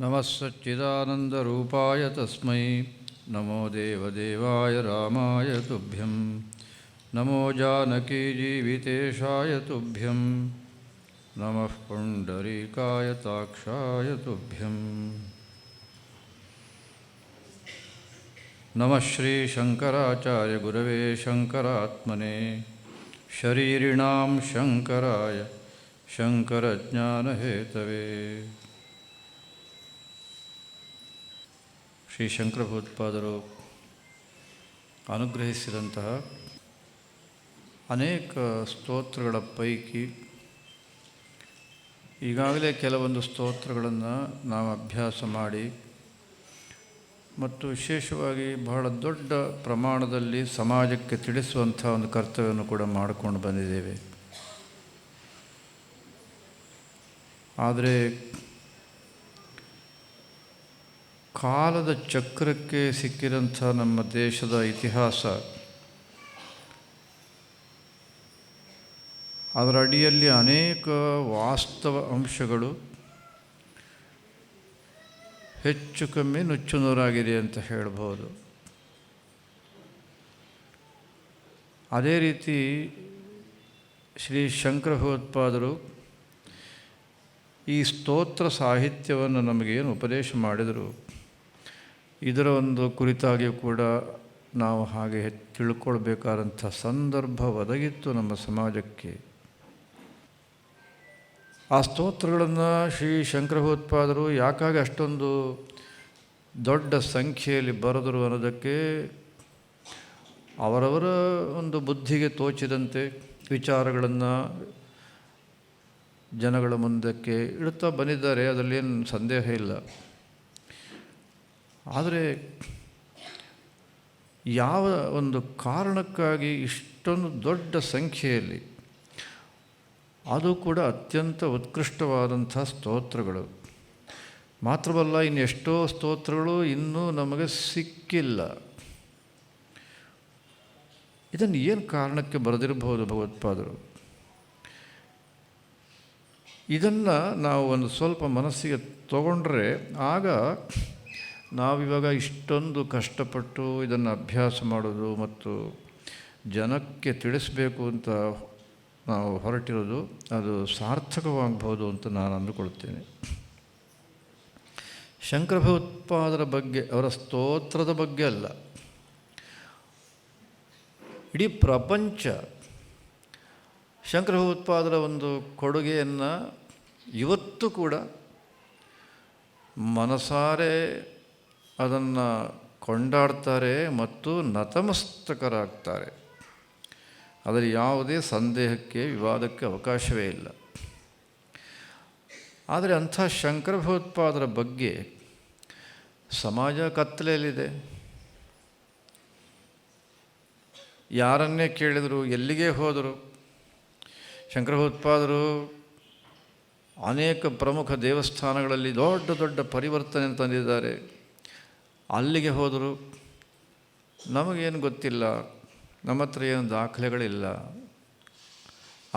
ನಮಃ ಸಚ್ಚಿದಾನಂದರೂಪಾಯ ತಸ್ಮೈ ನಮೋ ದೇವದೇವಾಯ ರಾಮಾಯ ತುಭ್ಯಂ ನಮೋ ಜಾನಕೀಜೀವಿತೇಶಾಯ ತುಭ್ಯಂ ನಮಃ ಪುಂಡರೀಕಾಯ ತಾಕ್ಷಾಯ ತುಭ್ಯಂ ನಮಃ ಶ್ರೀ ಶಂಕರಾಚಾರ್ಯ ಗುರವೇ ಶಂಕರಾತ್ಮನೇ ಶರೀರಿಣಾಂ ಶಂಕರಾಯ ಶಂಕರಜ್ಞಾನಹೇತವೇ. ಶ್ರೀ ಶಂಕರ ಭಗವತ್ಪಾದರು ಅನುಗ್ರಹಿಸಿದಂತಹ ಅನೇಕ ಸ್ತೋತ್ರಗಳ ಪೈಕಿ ಈಗಾಗಲೇ ಕೆಲವೊಂದು ಸ್ತೋತ್ರಗಳನ್ನು ನಾವು ಅಭ್ಯಾಸ ಮಾಡಿ ಮತ್ತು ವಿಶೇಷವಾಗಿ ಬಹಳ ದೊಡ್ಡ ಪ್ರಮಾಣದಲ್ಲಿ ಸಮಾಜಕ್ಕೆ ತಿಳಿಸುವಂಥ ಒಂದು ಕರ್ತವ್ಯವನ್ನು ಕೂಡ ಮಾಡಿಕೊಂಡು ಬಂದಿದ್ದೇವೆ. ಆದರೆ ಕಾಲದ ಚಕ್ರಕ್ಕೆ ಸಿಕ್ಕಿದಂಥ ನಮ್ಮ ದೇಶದ ಇತಿಹಾಸ, ಅದರ ಅಡಿಯಲ್ಲಿ ಅನೇಕ ವಾಸ್ತವ ಅಂಶಗಳು ಹೆಚ್ಚು ಕಮ್ಮಿ ನುಚ್ಚುನೂರಾಗಿದೆ ಅಂತ ಹೇಳ್ಬೋದು. ಅದೇ ರೀತಿ ಶ್ರೀ ಶಂಕರ ಭಗವತ್ಪಾದರು ಈ ಸ್ತೋತ್ರ ಸಾಹಿತ್ಯವನ್ನು ನಮಗೇನು ಉಪದೇಶ ಮಾಡಿದರು, ಇದರ ಒಂದು ಕುರಿತಾಗಿಯೂ ಕೂಡ ನಾವು ಹಾಗೆ ತಿಳ್ಕೊಳ್ಬೇಕಾದಂಥ ಸಂದರ್ಭ ಒದಗಿತ್ತು ನಮ್ಮ ಸಮಾಜಕ್ಕೆ. ಆ ಸ್ತೋತ್ರಗಳನ್ನು ಶ್ರೀ ಶಂಕರ ಭಗವತ್ಪಾದರು ಯಾಕಾಗಿ ಅಷ್ಟೊಂದು ದೊಡ್ಡ ಸಂಖ್ಯೆಯಲ್ಲಿ ಬರೆದರು ಅನ್ನೋದಕ್ಕೆ ಅವರವರ ಒಂದು ಬುದ್ಧಿಗೆ ತೋಚಿದಂತೆ ವಿಚಾರಗಳನ್ನು ಜನಗಳ ಮುಂದಕ್ಕೆ ಇಡುತ್ತಾ ಬಂದಿದ್ದಾರೆ, ಅದರಲ್ಲೇನು ಸಂದೇಹ ಇಲ್ಲ. ಆದರೆ ಯಾವ ಒಂದು ಕಾರಣಕ್ಕಾಗಿ ಇಷ್ಟೊಂದು ದೊಡ್ಡ ಸಂಖ್ಯೆಯಲ್ಲಿ, ಅದು ಕೂಡ ಅತ್ಯಂತ ಉತ್ಕೃಷ್ಟವಾದಂಥ ಸ್ತೋತ್ರಗಳು ಮಾತ್ರವಲ್ಲ, ಇನ್ನೆಷ್ಟೋ ಸ್ತೋತ್ರಗಳು ಇನ್ನೂ ನಮಗೆ ಸಿಕ್ಕಿಲ್ಲ. ಇದನ್ನು ಏನು ಕಾರಣಕ್ಕೆ ಬರೆದಿರಬಹುದು ಭಗವತ್ಪಾದರು? ಇದನ್ನು ನಾವು ಒಂದು ಸ್ವಲ್ಪ ಮನಸ್ಸಿಗೆ ತಗೊಂಡ್ರೆ ಆಗ ನಾವಿವಾಗ ಇಷ್ಟೊಂದು ಕಷ್ಟಪಟ್ಟು ಇದನ್ನು ಅಭ್ಯಾಸ ಮಾಡೋದು ಮತ್ತು ಜನಕ್ಕೆ ತಿಳಿಸಬೇಕು ಅಂತ ನಾವು ಹೊರಟಿರೋದು ಅದು ಸಾರ್ಥಕವಾಗಬಹುದು ಅಂತ ನಾನು ಅಂದುಕೊಳ್ತೇನೆ. ಶಂಕರ ಭಗವತ್ಪಾದರ ಬಗ್ಗೆ, ಅವರ ಸ್ತೋತ್ರದ ಬಗ್ಗೆ ಅಲ್ಲ, ಇಡೀ ಪ್ರಪಂಚ ಶಂಕರ ಭಗವತ್ಪಾದರ ಒಂದು ಕೊಡುಗೆಯನ್ನು ಇವತ್ತು ಕೂಡ ಮನಸಾರೆ ಅದನ್ನು ಕೊಂಡಾಡ್ತಾರೆ ಮತ್ತು ನತಮಸ್ತಕರಾಗ್ತಾರೆ. ಅದರಲ್ಲಿ ಯಾವುದೇ ಸಂದೇಹಕ್ಕೆ, ವಿವಾದಕ್ಕೆ ಅವಕಾಶವೇ ಇಲ್ಲ. ಆದರೆ ಅಂಥ ಶಂಕರ ಭಗವತ್ಪಾದರ ಬಗ್ಗೆ ಸಮಾಜ ಕತ್ತಲೆಯಲ್ಲಿದೆ. ಯಾರನ್ನೇ ಕೇಳಿದರು, ಎಲ್ಲಿಗೆ ಹೋದರು, ಶಂಕರ ಭಗವತ್ಪಾದರು ಅನೇಕ ಪ್ರಮುಖ ದೇವಸ್ಥಾನಗಳಲ್ಲಿ ದೊಡ್ಡ ದೊಡ್ಡ ಪರಿವರ್ತನೆ ತಂದಿದ್ದಾರೆ, ಅಲ್ಲಿಗೆ ಹೋದರು, ನಮಗೇನು ಗೊತ್ತಿಲ್ಲ, ನಮ್ಮ ಹತ್ರ ಏನು ದಾಖಲೆಗಳಿಲ್ಲ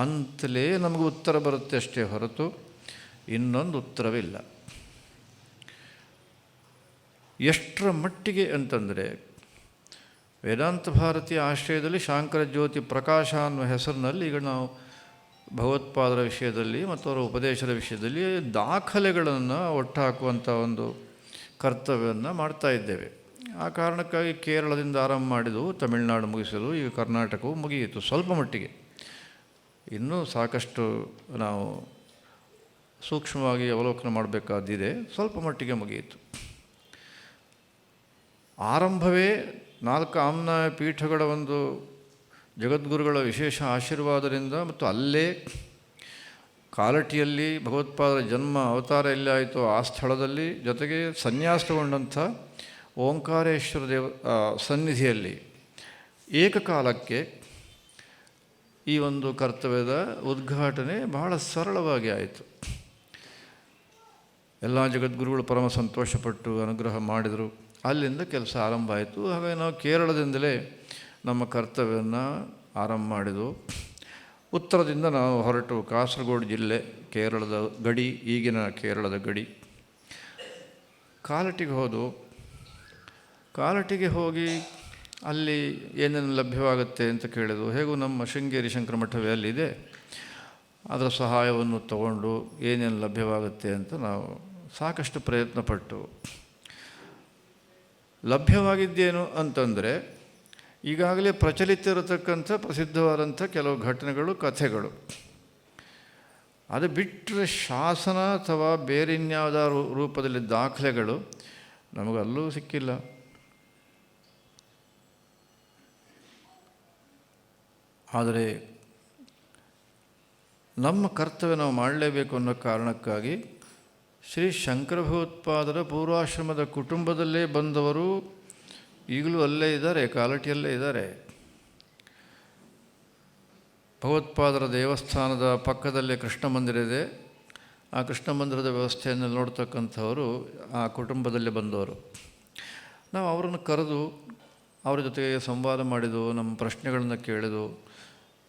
ಅಂತಲೇ ನಮಗೆ ಉತ್ತರ ಬರುತ್ತೆ ಅಷ್ಟೇ ಹೊರತು ಇನ್ನೊಂದು ಉತ್ತರವಿಲ್ಲ. ಎಷ್ಟರ ಮಟ್ಟಿಗೆ ಅಂತಂದರೆ, ವೇದಾಂತ ಭಾರತೀಯ ಆಶ್ರಯದಲ್ಲಿ ಶಾಂಕರ ಜ್ಯೋತಿ ಪ್ರಕಾಶ ಅನ್ನುವ ಹೆಸರಿನಲ್ಲಿ ಈಗ ನಾವು ಭಗವತ್ಪಾದರ ವಿಷಯದಲ್ಲಿ ಮತ್ತು ಅವರ ಉಪದೇಶದ ವಿಷಯದಲ್ಲಿ ದಾಖಲೆಗಳನ್ನು ಒಟ್ಟಾಕುವಂಥ ಒಂದು ಕರ್ತವ್ಯವನ್ನು ಮಾಡ್ತಾ ಇದ್ದೇವೆ. ಆ ಕಾರಣಕ್ಕಾಗಿ ಕೇರಳದಿಂದ ಆರಂಭ ಮಾಡಿದ್ದು ತಮಿಳುನಾಡು ಮುಗಿಸಲು ಈಗ ಕರ್ನಾಟಕವು ಮುಗಿಯಿತು ಸ್ವಲ್ಪ ಮಟ್ಟಿಗೆ. ಇನ್ನೂ ಸಾಕಷ್ಟು ನಾವು ಸೂಕ್ಷ್ಮವಾಗಿ ಅವಲೋಕನ ಮಾಡಬೇಕಾದಿದೆ, ಸ್ವಲ್ಪ ಮಟ್ಟಿಗೆ ಮುಗಿಯಿತು. ಆರಂಭವೇ 4 ಆಮ್ನಾಯ ಪೀಠಗಳ ಒಂದು ಜಗದ್ಗುರುಗಳ ವಿಶೇಷ ಆಶೀರ್ವಾದದಿಂದ ಮತ್ತು ಅಲ್ಲೇ ಕಾಲಟಿಯಲ್ಲಿ ಭಗವತ್ಪಾದರ ಜನ್ಮ ಅವತಾರ ಎಲ್ಲಿ ಆಯಿತು ಆ ಸ್ಥಳದಲ್ಲಿ, ಜೊತೆಗೆ ಸನ್ಯಾಸಗೊಂಡಂಥ ಓಂಕಾರೇಶ್ವರ ಸನ್ನಿಧಿಯಲ್ಲಿ ಏಕಕಾಲಕ್ಕೆ ಈ ಒಂದು ಕರ್ತವ್ಯದ ಉದ್ಘಾಟನೆ ಬಹಳ ಸರಳವಾಗಿ ಆಯಿತು. ಎಲ್ಲ ಜಗದ್ಗುರುಗಳು ಪರಮ ಸಂತೋಷಪಟ್ಟು ಅನುಗ್ರಹ ಮಾಡಿದರು. ಅಲ್ಲಿಂದ ಕೆಲಸ ಆರಂಭ ಆಯಿತು. ಹಾಗಾಗಿ ನಾವು ಕೇರಳದಿಂದಲೇ ನಮ್ಮ ಕರ್ತವ್ಯವನ್ನು ಆರಂಭ ಮಾಡಿದೆವು. ಉತ್ತರದಿಂದ ನಾವು ಹೊರಟು ಕಾಸರಗೋಡು ಜಿಲ್ಲೆ, ಕೇರಳದ ಗಡಿ, ಈಗಿನ ಕೇರಳದ ಗಡಿ. ಕಾಲಟಿಗೆ ಹೋದು, ಕಾಲಟಿಗೆ ಹೋಗಿ ಅಲ್ಲಿ ಏನೇನು ಲಭ್ಯವಾಗುತ್ತೆ ಅಂತ ಕೇಳಿದ್ರು. ಹೇಗೂ ನಮ್ಮ ಶೃಂಗೇರಿ ಶಂಕರ ಮಠವೇ ಅಲ್ಲಿದೆ, ಅದರ ಸಹಾಯವನ್ನು ತಗೊಂಡು ಏನೇನು ಲಭ್ಯವಾಗುತ್ತೆ ಅಂತ ನಾವು ಸಾಕಷ್ಟು ಪ್ರಯತ್ನಪಟ್ಟು ಲಭ್ಯವಾಗಿದ್ದೇನು ಅಂತಂದರೆ ಈಗಾಗಲೇ ಪ್ರಚಲಿತ ಇರತಕ್ಕಂಥ ಪ್ರಸಿದ್ಧವಾದಂಥ ಕೆಲವು ಘಟನೆಗಳು, ಕಥೆಗಳು. ಅದು ಬಿಟ್ಟರೆ ಶಾಸನ ಅಥವಾ ಬೇರೆ ಇನ್ಯಾವುದಾದ್ರು ರೂಪದಲ್ಲಿ ದಾಖಲೆಗಳು ನಮಗಲ್ಲೂ ಸಿಕ್ಕಿಲ್ಲ. ಆದರೆ ನಮ್ಮ ಕರ್ತವ್ಯ ನಾವು ಮಾಡಲೇಬೇಕು ಅನ್ನೋ ಕಾರಣಕ್ಕಾಗಿ ಶ್ರೀ ಶಂಕರ ಭಗವತ್ಪಾದರ ಪೂರ್ವಾಶ್ರಮದ ಕುಟುಂಬದಲ್ಲೇ ಬಂದವರು ಈಗಲೂ ಅಲ್ಲೇ ಇದ್ದಾರೆ, ಕಾಲಟಿಯಲ್ಲೇ ಇದ್ದಾರೆ. ಭಗವತ್ಪಾದರ ದೇವಸ್ಥಾನದ ಪಕ್ಕದಲ್ಲೇ ಕೃಷ್ಣ ಮಂದಿರ ಇದೆ. ಆ ಕೃಷ್ಣ ಮಂದಿರದ ವ್ಯವಸ್ಥೆಯನ್ನು ನೋಡ್ತಕ್ಕಂಥವರು ಆ ಕುಟುಂಬದಲ್ಲೇ ಬಂದವರು. ನಾವು ಅವರನ್ನು ಕರೆದು ಅವರ ಜೊತೆಗೆ ಸಂವಾದ ಮಾಡಿದ್ದು, ನಮ್ಮ ಪ್ರಶ್ನೆಗಳನ್ನು ಕೇಳಿದು.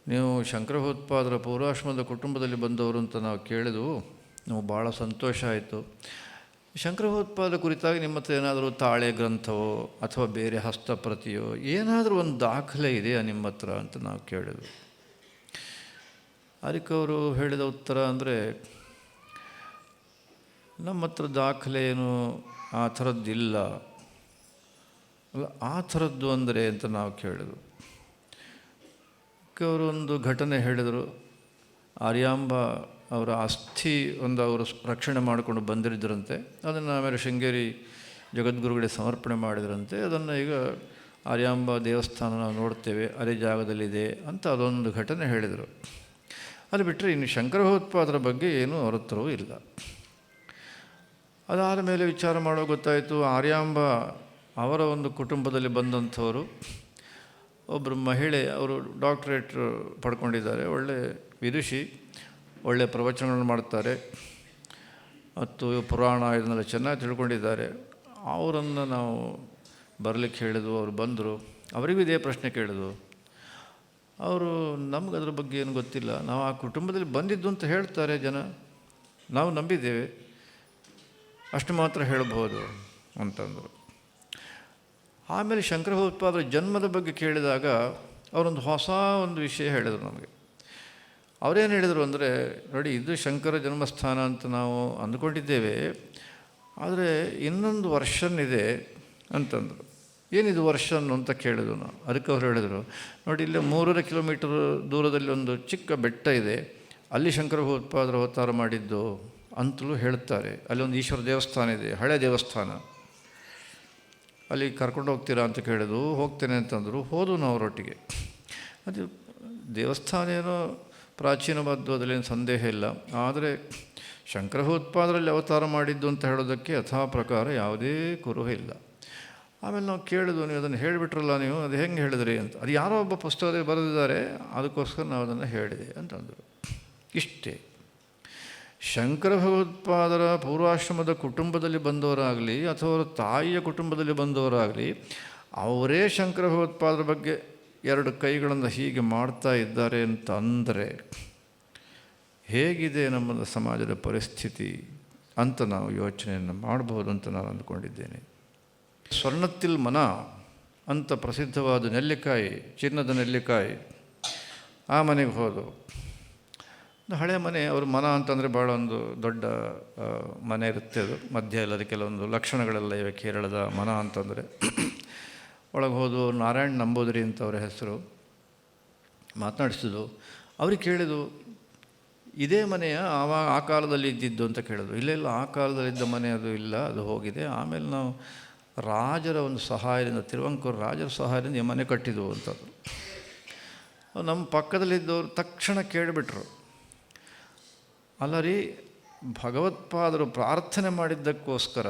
ನೀವು ಶಂಕರ ಭಗವತ್ಪಾದರ ಪೂರ್ವಾಶ್ರಮದ ಕುಟುಂಬದಲ್ಲಿ ಬಂದವರು ಅಂತ ನಾವು ಕೇಳಿದ್ವು. ನಮಗೆ ಭಾಳ ಸಂತೋಷ ಆಯಿತು. ಶಂಕರ ಭಗವತ್ಪಾದ ಕುರಿತಾಗಿ ನಿಮ್ಮ ಹತ್ರ ಏನಾದರೂ ತಾಳೆ ಗ್ರಂಥವೋ ಅಥವಾ ಬೇರೆ ಹಸ್ತಪ್ರತಿಯೋ ಏನಾದರೂ ಒಂದು ದಾಖಲೆ ಇದೆಯಾ ನಿಮ್ಮ ಹತ್ರ ಅಂತ ನಾವು ಕೇಳಿದ್ವು. ಅದಕ್ಕೆ ಅವರು ಹೇಳಿದ ಉತ್ತರ ಅಂದರೆ, ನಮ್ಮ ಹತ್ರ ದಾಖಲೆ ಏನು ಆ ಥರದ್ದಿಲ್ಲ. ಅಲ್ಲ, ಆ ಥರದ್ದು ಅಂದರೆ ಅಂತ ನಾವು ಕೇಳಿದ್ವು. ಅವರು ಒಂದು ಘಟನೆ ಹೇಳಿದರು. ಆರ್ಯಾಂಬ ಅವರ ಅಸ್ಥಿ ಒಂದು ಅವರು ರಕ್ಷಣೆ ಮಾಡಿಕೊಂಡು ಬಂದಿರಿದ್ರಂತೆ. ಅದನ್ನು ಆಮೇಲೆ ಶೃಂಗೇರಿ ಜಗದ್ಗುರುಗಳಿಗೆ ಸಮರ್ಪಣೆ ಮಾಡಿದ್ರಂತೆ. ಅದನ್ನು ಈಗ ಆರ್ಯಾಂಬ ದೇವಸ್ಥಾನ ನಾವು ನೋಡ್ತೇವೆ, ಅದೇ ಜಾಗದಲ್ಲಿದೆ ಅಂತ ಅದೊಂದು ಘಟನೆ ಹೇಳಿದರು. ಅದು ಬಿಟ್ಟರೆ ಇನ್ನು ಶಂಕರ ಭಗವತ್ಪಾದರ ಬಗ್ಗೆ ಏನೂ ಅವ್ರ ಹತ್ರವೂ ಇಲ್ಲ. ಅದಾದ ಮೇಲೆ ವಿಚಾರ ಮಾಡೋ ಗೊತ್ತಾಯಿತು, ಆರ್ಯಾಂಬ ಅವರ ಒಂದು ಕುಟುಂಬದಲ್ಲಿ ಬಂದಂಥವರು ಒಬ್ಬರು ಮಹಿಳೆ, ಅವರು ಡಾಕ್ಟ್ರೇಟ್ ಪಡ್ಕೊಂಡಿದ್ದಾರೆ, ಒಳ್ಳೆ ವಿದುಷಿ, ಒಳ್ಳೆಯ ಪ್ರವಚನಗಳನ್ನು ಮಾಡ್ತಾರೆ ಮತ್ತು ಪುರಾಣ ಇದನ್ನೆಲ್ಲ ಚೆನ್ನಾಗಿ ತಿಳ್ಕೊಂಡಿದ್ದಾರೆ. ಅವರನ್ನು ನಾವು ಬರಲಿಕ್ಕೆ ಹೇಳಿದ್ವು. ಅವರು ಬಂದರು. ಅವರಿಗೂ ಇದೇ ಪ್ರಶ್ನೆ ಕೇಳಿದ್ವು. ಅವರು ನಮ್ಗೆ ಅದ್ರ ಬಗ್ಗೆ ಏನು ಗೊತ್ತಿಲ್ಲ, ನಾವು ಆ ಕುಟುಂಬದಲ್ಲಿ ಬಂದಿದ್ದು ಅಂತ ಹೇಳ್ತಾರೆ ಜನ, ನಾವು ನಂಬಿದ್ದೇವೆ, ಅಷ್ಟು ಮಾತ್ರ ಹೇಳ್ಬೋದು ಅಂತಂದರು. ಆಮೇಲೆ ಶಂಕರ ಭಗವತ್ಪಾದರ ಜನ್ಮದ ಬಗ್ಗೆ ಕೇಳಿದಾಗ ಅವರೊಂದು ಹೊಸ ಒಂದು ವಿಷಯ ಹೇಳಿದರು ನಮಗೆ. ಅವರೇನು ಹೇಳಿದರು ಅಂದರೆ, ನೋಡಿ, ಇದು ಶಂಕರ ಜನ್ಮಸ್ಥಾನ ಅಂತ ನಾವು ಅಂದ್ಕೊಂಡಿದ್ದೇವೆ, ಆದರೆ ಇನ್ನೊಂದು ವರ್ಷನ್ ಇದೆ ಅಂತಂದರು. ಏನಿದು ವರ್ಷನ್ ಅಂತ ಕೇಳಿದ್ರು ನಾವು. ಅದಕ್ಕೆ ಅವ್ರು ಹೇಳಿದರು, ನೋಡಿ, ಇಲ್ಲೇ 3.5 ಕಿಲೋಮೀಟರ್ ದೂರದಲ್ಲಿ ಒಂದು ಚಿಕ್ಕ ಬೆಟ್ಟ ಇದೆ, ಅಲ್ಲಿ ಶಂಕರ ಭಗವತ್ಪಾದರು ಅವತಾರ ಮಾಡಿದ್ದು ಅಂತಲೂ ಹೇಳ್ತಾರೆ. ಅಲ್ಲಿ ಒಂದು ಈಶ್ವರ ದೇವಸ್ಥಾನ ಇದೆ, ಹಳೆ ದೇವಸ್ಥಾನ, ಅಲ್ಲಿ ಕರ್ಕೊಂಡು ಹೋಗ್ತೀರಾ ಅಂತ ಕೇಳಿದ್ರು. ಹೋಗ್ತೇನೆ ಅಂತಂದರು. ಹೋದವು ನಾವು ಅವರೊಟ್ಟಿಗೆ. ಅದು ದೇವಸ್ಥಾನ ಏನೋ ಪ್ರಾಚೀನವಾದ್ದು, ಅದರಲ್ಲೇನು ಸಂದೇಹ ಇಲ್ಲ. ಆದರೆ ಶಂಕರ ಭಗವತ್ಪಾದರಲ್ಲಿ ಅವತಾರ ಮಾಡಿದ್ದು ಅಂತ ಹೇಳೋದಕ್ಕೆ ಯಥಾ ಪ್ರಕಾರ ಯಾವುದೇ ಕುರುಹು ಇಲ್ಲ. ಆಮೇಲೆ ನಾವು ಕೇಳಿದ್ವು, ನೀವು ಅದನ್ನು ಹೇಳಿಬಿಟ್ರಲ್ಲ, ನೀವು ಅದು ಹೆಂಗೆ ಹೇಳಿದ್ರಿ ಅಂತ. ಅದು ಯಾರೋ ಒಬ್ಬ ಪುಸ್ತಕದಲ್ಲಿ ಬರೆದಿದ್ದಾರೆ, ಅದಕ್ಕೋಸ್ಕರ ನಾವು ಅದನ್ನು ಹೇಳಿದೆ ಅಂತಂದರು. ಇಷ್ಟೇ. ಶಂಕರ ಭಗವತ್ಪಾದರ ಪೂರ್ವಾಶ್ರಮದ ಕುಟುಂಬದಲ್ಲಿ ಬಂದವರಾಗಲಿ ಅಥವಾ ಅವರ ತಾಯಿಯ ಕುಟುಂಬದಲ್ಲಿ ಬಂದವರಾಗಲಿ, ಅವರೇ ಶಂಕರ ಭಗವತ್ಪಾದರ ಬಗ್ಗೆ 2 ಕೈಗಳನ್ನು ಹೀಗೆ ಮಾಡ್ತಾ ಇದ್ದಾರೆ ಅಂತ ಅಂದರೆ ಹೇಗಿದೆ ನಮ್ಮ ಸಮಾಜದ ಪರಿಸ್ಥಿತಿ ಅಂತ ನಾವು ಯೋಚನೆಯನ್ನು ಮಾಡಬಹುದು ಅಂತ ನಾನು ಅಂದ್ಕೊಂಡಿದ್ದೇನೆ. ಸ್ವರ್ಣತಿಲ್ ಮನ ಅಂತ ಪ್ರಸಿದ್ಧವಾದ ನೆಲ್ಲಿಕಾಯಿ, ಚಿನ್ನದ ನೆಲ್ಲಿಕಾಯಿ, ಆ ಮನೆಗೆ ಹೋದವು. ಹಳೆ ಮನೆ, ಅವ್ರ ಮನ ಅಂತಂದರೆ ಭಾಳ ಒಂದು ದೊಡ್ಡ ಮನೆ ಇರುತ್ತೆ. ಅದು ಮಧ್ಯ ಇಲ್ಲದೆ ಕೆಲವೊಂದು ಲಕ್ಷಣಗಳೆಲ್ಲ ಇವೆ ಕೇರಳದ ಮನ ಅಂತಂದರೆ. ಒಳಗೆ ಹೋದು ನಾರಾಯಣ್ ನಂಬೂದಿರಿ ಅಂತ ಅವರ ಹೆಸರು. ಮಾತನಾಡಿಸಿದ್ದು. ಅವ್ರಿಗೆ ಕೇಳಿದು, ಇದೇ ಮನೆಯ ಆ ಕಾಲದಲ್ಲಿ ಇದ್ದಿದ್ದು ಅಂತ ಕೇಳಿದ್ರು. ಇಲ್ಲ, ಆ ಕಾಲದಲ್ಲಿದ್ದ ಮನೆ ಅದು ಇಲ್ಲ, ಅದು ಹೋಗಿದೆ. ಆಮೇಲೆ ನಾವು ರಾಜರ ಒಂದು ಸಹಾಯದಿಂದ, ತಿರುವಂಕೂರು ರಾಜರ ಸಹಾಯದಿಂದ ಈ ಮನೆ ಕಟ್ಟಿದ್ವು ಅಂತದ್ದು. ನಮ್ಮ ಪಕ್ಕದಲ್ಲಿದ್ದವರು ತಕ್ಷಣ ಕೇಳಿಬಿಟ್ರು, ಅಲ್ಲ ರೀ, ಭಗವತ್ಪಾದರು ಪ್ರಾರ್ಥನೆ ಮಾಡಿದ್ದಕ್ಕೋಸ್ಕರ,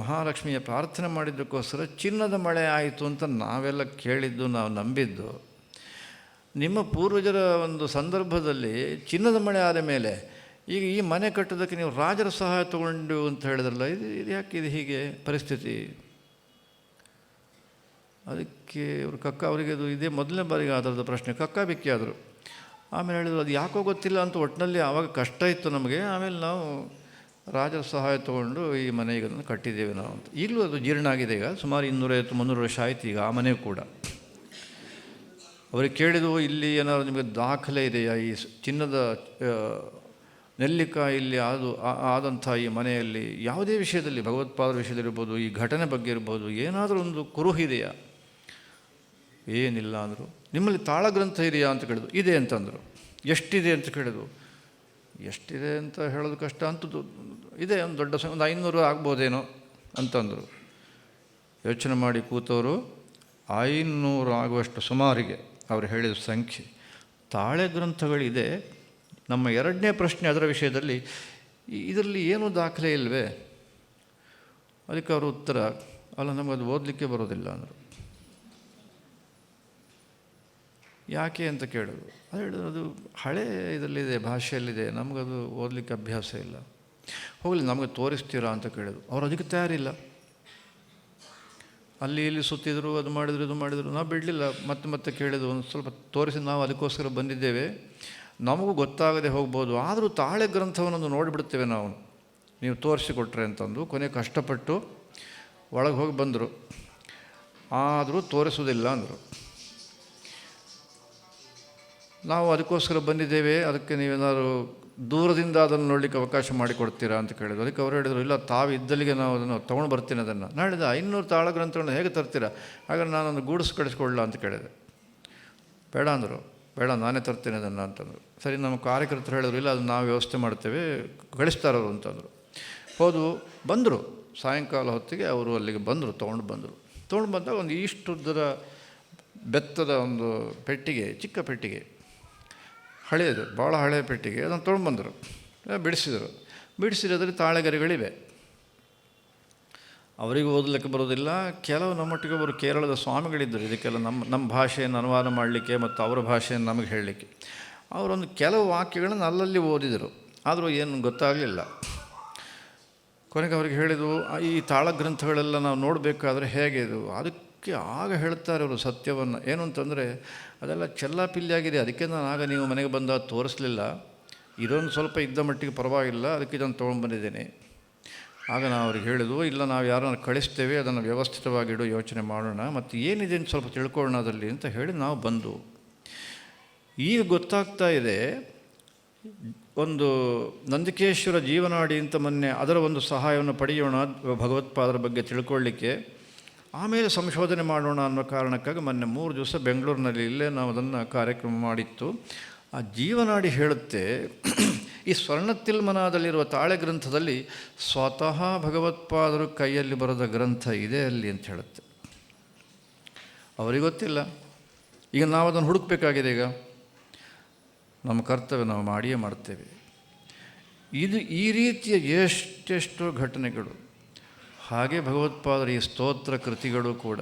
ಮಹಾಲಕ್ಷ್ಮಿಯ ಪ್ರಾರ್ಥನೆ ಮಾಡಿದ್ದಕ್ಕೋಸ್ಕರ ಚಿನ್ನದ ಮಳೆ ಆಯಿತು ಅಂತ ನಾವೆಲ್ಲ ಕೇಳಿದ್ದು, ನಾವು ನಂಬಿದ್ದು. ನಿಮ್ಮ ಪೂರ್ವಜರ ಒಂದು ಸಂದರ್ಭದಲ್ಲಿ ಚಿನ್ನದ ಮಳೆ ಆದ ಮೇಲೆ ಈಗ ಈ ಮನೆ ಕಟ್ಟೋದಕ್ಕೆ ನೀವು ರಾಜರ ಸಹಾಯ ತಗೊಂಡು ಅಂತ ಹೇಳಿದ್ರಲ್ಲ, ಇದು ಯಾಕೆ ಇದು ಹೀಗೆ ಪರಿಸ್ಥಿತಿ? ಅದಕ್ಕೆ ಇವರು ಅವರಿಗೆ ಅದು ಇದೇ ಮೊದಲನೇ ಬಾರಿಗೆ ಆದರದ ಪ್ರಶ್ನೆ. ಬಿಕ್ಕಿ ಆದರು. ಆಮೇಲೆ ಹೇಳಿದ್ರು, ಅದು ಯಾಕೋ ಗೊತ್ತಿಲ್ಲ ಅಂತ. ಒಟ್ಟಿನಲ್ಲಿ ಆವಾಗ ಕಷ್ಟ ಇತ್ತು ನಮಗೆ. ಆಮೇಲೆ ನಾವು ರಾಜರ ಸಹಾಯ ತೊಗೊಂಡು ಈ ಮನೆ ಈಗ ಕಟ್ಟಿದ್ದೇವೆ ನಾವು ಅಂತ. ಈಗಲೂ ಅದು ಜೀರ್ಣ ಆಗಿದೆ. ಈಗ ಸುಮಾರು 250-300 ವರ್ಷ ಆಯಿತು ಈಗ ಆ ಮನೆ ಕೂಡ. ಅವರಿಗೆ ಕೇಳಿದವು, ಇಲ್ಲಿ ಏನಾದರೂ ನಿಮಗೆ ದಾಖಲೆ ಇದೆಯಾ ಈ ಚಿನ್ನದ ನೆಲ್ಲಿಕಾಯಿ ಇಲ್ಲಿ ಆದಂಥ ಈ ಮನೆಯಲ್ಲಿ ಯಾವುದೇ ವಿಷಯದಲ್ಲಿ, ಭಗವತ್ಪಾದರ ವಿಷಯದಲ್ಲಿರ್ಬೋದು, ಈ ಘಟನೆ ಬಗ್ಗೆ ಇರ್ಬೋದು, ಏನಾದರೂ ಒಂದು ಕುರುಹಿದೆಯಾ? ಏನಿಲ್ಲ ಅಂದರು. ನಿಮ್ಮಲ್ಲಿ ತಾಳಗ್ರಂಥ ಇದೆಯಾ ಅಂತ ಕೇಳಿದ್ರು. ಇದೆ ಅಂತಂದರು. ಎಷ್ಟಿದೆ ಅಂತ ಕೇಳಿದ್ರು. ಎಷ್ಟಿದೆ ಅಂತ ಹೇಳೋದು ಕಷ್ಟ, ಅಂತದ್ದು ಇದೆ, ಒಂದು ದೊಡ್ಡ ಒಂದು 500 ಆಗ್ಬೋದೇನೋ ಅಂತಂದರು. ಯೋಚನೆ ಮಾಡಿ ಕೂತವರು 500 ಆಗುವಷ್ಟು ಸುಮಾರಿಗೆ ಅವರು ಹೇಳಿದ ಸಂಖ್ಯೆ. ತಾಳೆ ಗ್ರಂಥಗಳಿದೆ. ನಮ್ಮ 2ನೇ ಪ್ರಶ್ನೆ ಅದರ ವಿಷಯದಲ್ಲಿ, ಇದರಲ್ಲಿ ಏನೂ ದಾಖಲೆ ಇಲ್ಲವೇ? ಅದಕ್ಕೆ ಅವರು ಉತ್ತರ, ಅಲ್ಲ ನಮಗದು ಓದಲಿಕ್ಕೆ ಬರೋದಿಲ್ಲ ಅಂದರು. ಯಾಕೆ ಅಂತ ಕೇಳೋದು. ಅದು ಹೇಳಿದ್ರು, ಅದು ಹಳೇ ಇದರಲ್ಲಿದೆ, ಭಾಷೆಯಲ್ಲಿದೆ, ನಮಗದು ಓದಲಿಕ್ಕೆ ಅಭ್ಯಾಸ ಇಲ್ಲ. ಹೋಗಲಿ, ನಮಗೆ ತೋರಿಸ್ತೀರಾ ಅಂತ ಕೇಳಿದ್ರು. ಅವರು ಅದಕ್ಕೆ ತಯಾರಿಲ್ಲ. ಅಲ್ಲಿ ಇಲ್ಲಿ ಸುತ್ತಿದ್ರು, ಅದು ಮಾಡಿದ್ರು ಇದು ಮಾಡಿದರು. ನಾವು ಬಿಡಲಿಲ್ಲ. ಮತ್ತೆ ಕೇಳಿದ್ರು, ಒಂದು ಸ್ವಲ್ಪ ತೋರಿಸಿ, ನಾವು ಅದಕ್ಕೋಸ್ಕರ ಬಂದಿದ್ದೇವೆ, ನಮಗೂ ಗೊತ್ತಾಗದೆ ಹೋಗ್ಬೋದು, ಆದರೂ ತಾಳೆ ಗ್ರಂಥವನ್ನೊಂದು ನೋಡಿಬಿಡ್ತೇವೆ ನಾವು, ನೀವು ತೋರಿಸಿಕೊಟ್ರೆ ಅಂತಂದು. ಕೊನೆ ಕಷ್ಟಪಟ್ಟು ಒಳಗೆ ಹೋಗಿ ಬಂದರು. ಆದರೂ ತೋರಿಸೋದಿಲ್ಲ ಅಂದರು. ನಾವು ಅದಕ್ಕೋಸ್ಕರ ಬಂದಿದ್ದೇವೆ, ಅದಕ್ಕೆ ನೀವೇನಾದ್ರು ದೂರದಿಂದ ಅದನ್ನು ನೋಡಲಿಕ್ಕೆ ಅವಕಾಶ ಮಾಡಿಕೊಡ್ತೀರಾ ಅಂತ ಕೇಳಿದ್ರು. ಅದಕ್ಕೆ ಅವರು ಹೇಳಿದರು, ಇಲ್ಲ, ತಾವು ಇದ್ದಲ್ಲಿಗೆ ನಾವು ಅದನ್ನು ತೊಗೊಂಡು ಬರ್ತೀನಿ ಅದನ್ನು. ನಾಳಿದ 500 ತಾಳಗ್ರಂಥಗಳನ್ನು ಹೇಗೆ ತರ್ತೀರಾ? ಹಾಗಾದ್ರೆ ನಾನೊಂದು ಗೂಡಿಸ್ ಕಳಿಸ್ಕೊಳ್ಳ ಅಂತ ಕೇಳಿದೆ. ಬೇಡ ಅಂದರು. ಬೇಡ, ನಾನೇ ತರ್ತೀನಿ ಅದನ್ನು ಅಂತಂದರು. ಸರಿ, ನಮ್ಮ ಕಾರ್ಯಕರ್ತರು ಹೇಳಿದ್ರು, ಇಲ್ಲ, ಅದು ನಾವು ವ್ಯವಸ್ಥೆ ಮಾಡ್ತೇವೆ, ಕಳಿಸ್ತಾರವರು ಅಂತಂದರು. ಹೋದವು, ಬಂದರು. ಸಾಯಂಕಾಲ ಹೊತ್ತಿಗೆ ಅವರು ಅಲ್ಲಿಗೆ ಬಂದರು, ತೊಗೊಂಡು ಬಂದಾಗ ಒಂದು ಇಷ್ಟುದ್ದದ ಬೆತ್ತದ ಒಂದು ಪೆಟ್ಟಿಗೆ, ಚಿಕ್ಕ ಪೆಟ್ಟಿಗೆ, ಹಳೆಯದು, ಭಾಳ ಹಳೆಯ ಪೆಟ್ಟಿಗೆ, ಅದನ್ನು ತೊಗೊಂಡು ಬಿಡಿಸಿರೋದ್ರಲ್ಲಿ ತಾಳೆಗರಿಗಳಿವೆ. ಅವರಿಗೆ ಓದಲಿಕ್ಕೆ ಬರೋದಿಲ್ಲ. ಕೆಲವು ನಮ್ಮೊಟ್ಟಿಗೆ ಒಬ್ಬರು ಕೇರಳದ ಸ್ವಾಮಿಗಳಿದ್ದರು, ಇದಕ್ಕೆಲ್ಲ ನಮ್ಮ ಭಾಷೆಯನ್ನು ಅನುವಾದ ಮಾಡಲಿಕ್ಕೆ ಮತ್ತು ಅವರ ಭಾಷೆಯನ್ನು ನಮಗೆ ಹೇಳಲಿಕ್ಕೆ. ಅವರೊಂದು ಕೆಲವು ವಾಕ್ಯಗಳನ್ನು ಅಲ್ಲಲ್ಲಿ ಓದಿದರು, ಆದರೂ ಏನು ಗೊತ್ತಾಗಲಿಲ್ಲ. ಕೊನೆಗೆ ಅವ್ರಿಗೆ ಹೇಳಿದವು, ಈ ತಾಳಗ್ರಂಥಗಳೆಲ್ಲ ನಾವು ನೋಡಬೇಕಾದ್ರೆ ಹೇಗೆ ಇದು? ಅದಕ್ಕೆ ಆಗ ಹೇಳ್ತಾರೆ ಅವರು ಸತ್ಯವನ್ನು. ಏನು ಅಂತಂದರೆ, ಅದೆಲ್ಲ ಚೆಲ್ಲಾಪಿಲ್ಲಿಯಾಗಿದೆ, ಅದಕ್ಕೆ ನಾನು ಆಗ ನೀವು ಮನೆಗೆ ಬಂದಾಗ ತೋರಿಸಲಿಲ್ಲ. ಇದೊಂದು ಸ್ವಲ್ಪ ಇದ್ದ ಮಟ್ಟಿಗೆ ಪರವಾಗಿಲ್ಲ, ಅದಕ್ಕೆ ಇದನ್ನು ತೊಗೊಂಡ್ಬಂದಿದ್ದೇನೆ. ಆಗ ನಾವು ಅವ್ರಿಗೆ ಹೇಳಿದ್ವು, ಇಲ್ಲ, ನಾವು ಯಾರನ್ನು ಕಳಿಸ್ತೇವೆ, ಅದನ್ನು ವ್ಯವಸ್ಥಿತವಾಗಿಡೋ ಯೋಚನೆ ಮಾಡೋಣ, ಮತ್ತು ಏನಿದೆ ಅಂತ ಸ್ವಲ್ಪ ತಿಳ್ಕೊಳ್ಳೋಣ ಅದರಲ್ಲಿ ಅಂತ ಹೇಳಿ ನಾವು ಬಂದು. ಈಗ ಗೊತ್ತಾಗ್ತಾ ಇದೆ, ಒಂದು ನಂದಿಕೇಶ್ವರ ಜೀವನಾಡಿ ಅಂತ ಮೊನ್ನೆ ಅದರ ಒಂದು ಸಹಾಯವನ್ನು ಪಡೆಯೋಣ ಭಗವತ್ಪಾದರ ಬಗ್ಗೆ ತಿಳ್ಕೊಳ್ಳಿಕ್ಕೆ, ಆಮೇಲೆ ಸಂಶೋಧನೆ ಮಾಡೋಣ ಅನ್ನೋ ಕಾರಣಕ್ಕಾಗಿ ಮೊನ್ನೆ 3 ದಿವಸ ಬೆಂಗಳೂರಿನಲ್ಲಿ ಇಲ್ಲೇ ನಾವು ಅದನ್ನು ಕಾರ್ಯಕ್ರಮ ಮಾಡಿತ್ತು. ಆ ಜೀವನಾಡಿ ಹೇಳುತ್ತೆ, ಈ ಸ್ವರ್ಣತಿಲ್ಮನಾದಲ್ಲಿರುವ ತಾಳೆ ಗ್ರಂಥದಲ್ಲಿ ಸ್ವತಃ ಭಗವತ್ಪಾದರು ಕೈಯಲ್ಲಿ ಬರೆದ ಗ್ರಂಥ ಇದೆ ಅಲ್ಲಿ ಅಂತ ಹೇಳುತ್ತೆ. ಅವರಿಗೆ ಗೊತ್ತಿಲ್ಲ. ಈಗ ನಾವು ಅದನ್ನು ಹುಡುಕಬೇಕಾಗಿದೆ. ಈಗ ನಮ್ಮ ಕರ್ತವ್ಯ ನಾವು ಮಾಡಿಯೇ ಮಾಡ್ತೇವೆ. ಇದು ಈ ರೀತಿಯ ಎಷ್ಟೆಷ್ಟೋ ಘಟನೆಗಳು. ಹಾಗೆ ಭಗವತ್ಪಾದರು ಈ ಸ್ತೋತ್ರ ಕೃತಿಗಳು ಕೂಡ.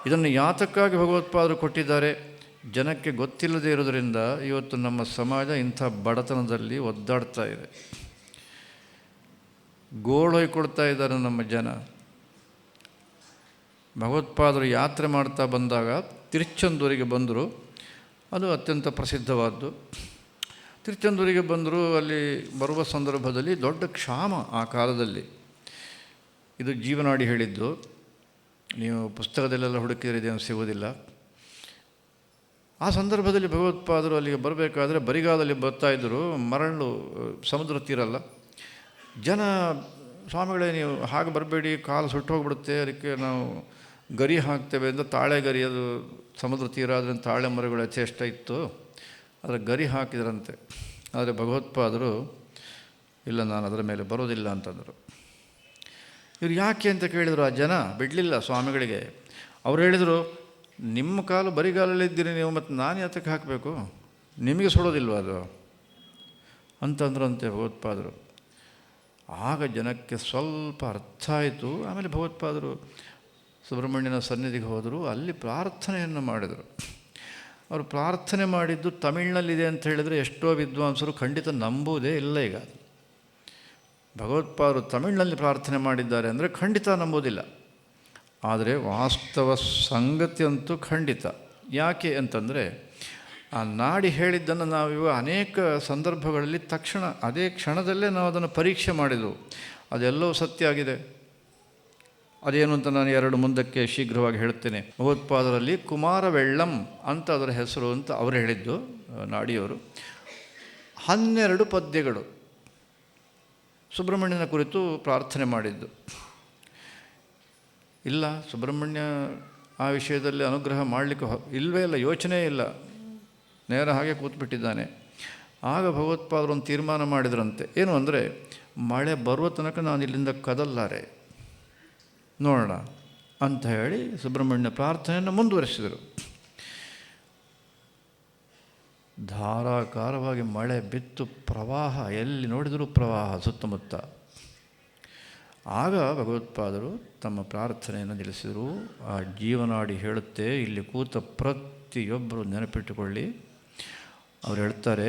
ಇದನ್ನು ಯಾತಕ್ಕಾಗಿ ಭಗವತ್ಪಾದರು ಕೊಟ್ಟಿದ್ದಾರೆ? ಜನಕ್ಕೆ ಗೊತ್ತಿಲ್ಲದೆ ಇರೋದರಿಂದ ಇವತ್ತು ನಮ್ಮ ಸಮಾಜ ಇಂಥ ಬಡತನದಲ್ಲಿ ಒದ್ದಾಡ್ತಾ ಇದೆ. ಗೋಳು ಹೊಯ್ಕೊಳ್ತಾ ಇದ್ದಾರೆ ನಮ್ಮ ಜನ. ಭಗವತ್ಪಾದರು ಯಾತ್ರೆ ಮಾಡ್ತಾ ಬಂದಾಗ ತಿರುಚೆಂದೂರಿಗೆ ಬಂದರು. ಅದು ಅತ್ಯಂತ ಪ್ರಸಿದ್ಧವಾದ್ದು. ತಿರುಚೆಂದೂರಿಗೆ ಬಂದರು. ಅಲ್ಲಿ ಬರುವ ಸಂದರ್ಭದಲ್ಲಿ ದೊಡ್ಡ ಕ್ಷಾಮ ಆ ಕಾಲದಲ್ಲಿ. ಇದು ಜೀವನಾಡಿ ಹೇಳಿದ್ದು. ನೀವು ಪುಸ್ತಕದಲ್ಲೆಲ್ಲ ಹುಡುಕಿದರೆ ಇದೇನು ಸಿಗೋದಿಲ್ಲ. ಆ ಸಂದರ್ಭದಲ್ಲಿ ಭಗವತ್ಪಾದರು ಅಲ್ಲಿಗೆ ಬರಬೇಕಾದ್ರೆ ಬರಿಗಾಲದಲ್ಲಿ ಬರ್ತಾಯಿದ್ದರು. ಮರಳು ಸಮುದ್ರ ತೀರಲ್ಲ. ಜನ, ಸ್ವಾಮಿಗಳೇ ನೀವು ಹಾಗೆ ಬರಬೇಡಿ, ಕಾಲು ಸುಟ್ಟು ಹೋಗ್ಬಿಡುತ್ತೆ, ಅದಕ್ಕೆ ನಾವು ಗರಿ ಹಾಕ್ತೇವೆ ಅಂತ ತಾಳೆ ಗರಿ, ಅದು ಸಮುದ್ರ ತೀರ ಅದರಿಂದ ತಾಳೆ ಮರಗಳು ಯಥೇಷ್ಟ ಇತ್ತು, ಅದರ ಗರಿ ಹಾಕಿದ್ರಂತೆ. ಆದರೆ ಭಗವತ್ಪಾದರು ಇಲ್ಲ, ನಾನು ಅದರ ಮೇಲೆ ಬರೋದಿಲ್ಲ ಅಂತಂದರು. ಇವ್ರು ಯಾಕೆ ಅಂತ ಕೇಳಿದರು. ಆ ಜನ ಬಿಡಲಿಲ್ಲ ಸ್ವಾಮಿಗಳಿಗೆ. ಅವ್ರು ಹೇಳಿದರು, ನಿಮ್ಮ ಕಾಲು ಬರಿಗಾಲಲ್ಲಿದ್ದೀರಿ ನೀವು, ಮತ್ತು ನಾನು ಯಾತಕ್ಕೆ ಹಾಕಬೇಕು, ನಿಮಗೆ ಸುಡೋದಿಲ್ವ ಅದು ಅಂತಂದ್ರಂತೆ ಭಗವತ್ಪಾದರು. ಆಗ ಜನಕ್ಕೆ ಸ್ವಲ್ಪ ಅರ್ಥ ಆಯಿತು. ಆಮೇಲೆ ಭಗವತ್ಪಾದರು ಸುಬ್ರಹ್ಮಣ್ಯನ ಸನ್ನಿಧಿಗೆ ಹೋದರು. ಅಲ್ಲಿ ಪ್ರಾರ್ಥನೆಯನ್ನು ಮಾಡಿದರು. ಅವರು ಪ್ರಾರ್ಥನೆ ಮಾಡಿದ್ದು ತಮಿಳಿನಲ್ಲಿದೆ ಅಂತ ಹೇಳಿದರೆ ಎಷ್ಟೋ ವಿದ್ವಾಂಸರು ಖಂಡಿತ ನಂಬುವುದೇ ಇಲ್ಲ. ಈಗ ಭಗವತ್ಪಾದರು ತಮಿಳಿನಲ್ಲಿ ಪ್ರಾರ್ಥನೆ ಮಾಡಿದ್ದಾರೆ ಅಂದರೆ ಖಂಡಿತ ನಂಬೋದಿಲ್ಲ. ಆದರೆ ವಾಸ್ತವ ಸಂಗತಿ ಅಂತೂ ಖಂಡಿತ. ಯಾಕೆ ಅಂತಂದರೆ ಆ ನಾಡಿ ಹೇಳಿದ್ದನ್ನು ನಾವು ಅನೇಕ ಸಂದರ್ಭಗಳಲ್ಲಿ ತಕ್ಷಣ ಅದೇ ಕ್ಷಣದಲ್ಲೇ ನಾವು ಅದನ್ನು ಪರೀಕ್ಷೆ ಮಾಡಿದೆವು. ಅದೆಲ್ಲವೂ ಸತ್ಯ ಆಗಿದೆ. ಅದೇನು ಅಂತ ನಾನು ಎರಡು ಮುಂದಕ್ಕೆ ಶೀಘ್ರವಾಗಿ ಹೇಳ್ತೇನೆ. ಭಗವತ್ಪಾದರಲ್ಲಿ ಕುಮಾರವೆಳ್ಳಂ ಅಂತ ಅದರ ಹೆಸರು ಅಂತ ಅವರು ಹೇಳಿದ್ದು, ನಾಡಿಯವರು. 12 ಪದ್ಯಗಳು ಸುಬ್ರಹ್ಮಣ್ಯನ ಕುರಿತು ಪ್ರಾರ್ಥನೆ ಮಾಡಿದ್ದು. ಇಲ್ಲ, ಸುಬ್ರಹ್ಮಣ್ಯ ಆ ವಿಷಯದಲ್ಲಿ ಅನುಗ್ರಹ ಮಾಡಲಿಕ್ಕೆ ಇಲ್ಲವೇ ಇಲ್ಲ, ಯೋಚನೆ ಇಲ್ಲ, ನೇರ ಹಾಗೆ ಕೂತ್ಬಿಟ್ಟಿದ್ದಾನೆ. ಆಗ ಭಗವತ್ಪಾದರು ಒಂದು ತೀರ್ಮಾನ ಮಾಡಿದ್ರಂತೆ. ಏನು ಅಂದರೆ, ಮಳೆ ಬರುವ ತನಕ ನಾನು ಇಲ್ಲಿಂದ ಕದಲ್ಲಾರೆ, ನೋಡೋಣ ಅಂತ ಹೇಳಿ ಸುಬ್ರಹ್ಮಣ್ಯ ಪ್ರಾರ್ಥನೆಯನ್ನು ಮುಂದುವರಿಸಿದರು. ಧಾರಾಕಾರವಾಗಿ ಮಳೆ ಬಿತ್ತು, ಪ್ರವಾಹ, ಎಲ್ಲಿ ನೋಡಿದರೂ ಪ್ರವಾಹ ಸುತ್ತಮುತ್ತ. ಆಗ ಭಗವತ್ಪಾದರು ತಮ್ಮ ಪ್ರಾರ್ಥನೆಯನ್ನು ನಿಲ್ಲಿಸಿದರು. ಆ ಜೀವನಾಡಿ ಹೇಳುತ್ತೆ, ಇಲ್ಲಿ ಕೂತ ಪ್ರತಿಯೊಬ್ಬರು ನೆನಪಿಟ್ಟುಕೊಳ್ಳಿ. ಅವ್ರು ಹೇಳ್ತಾರೆ,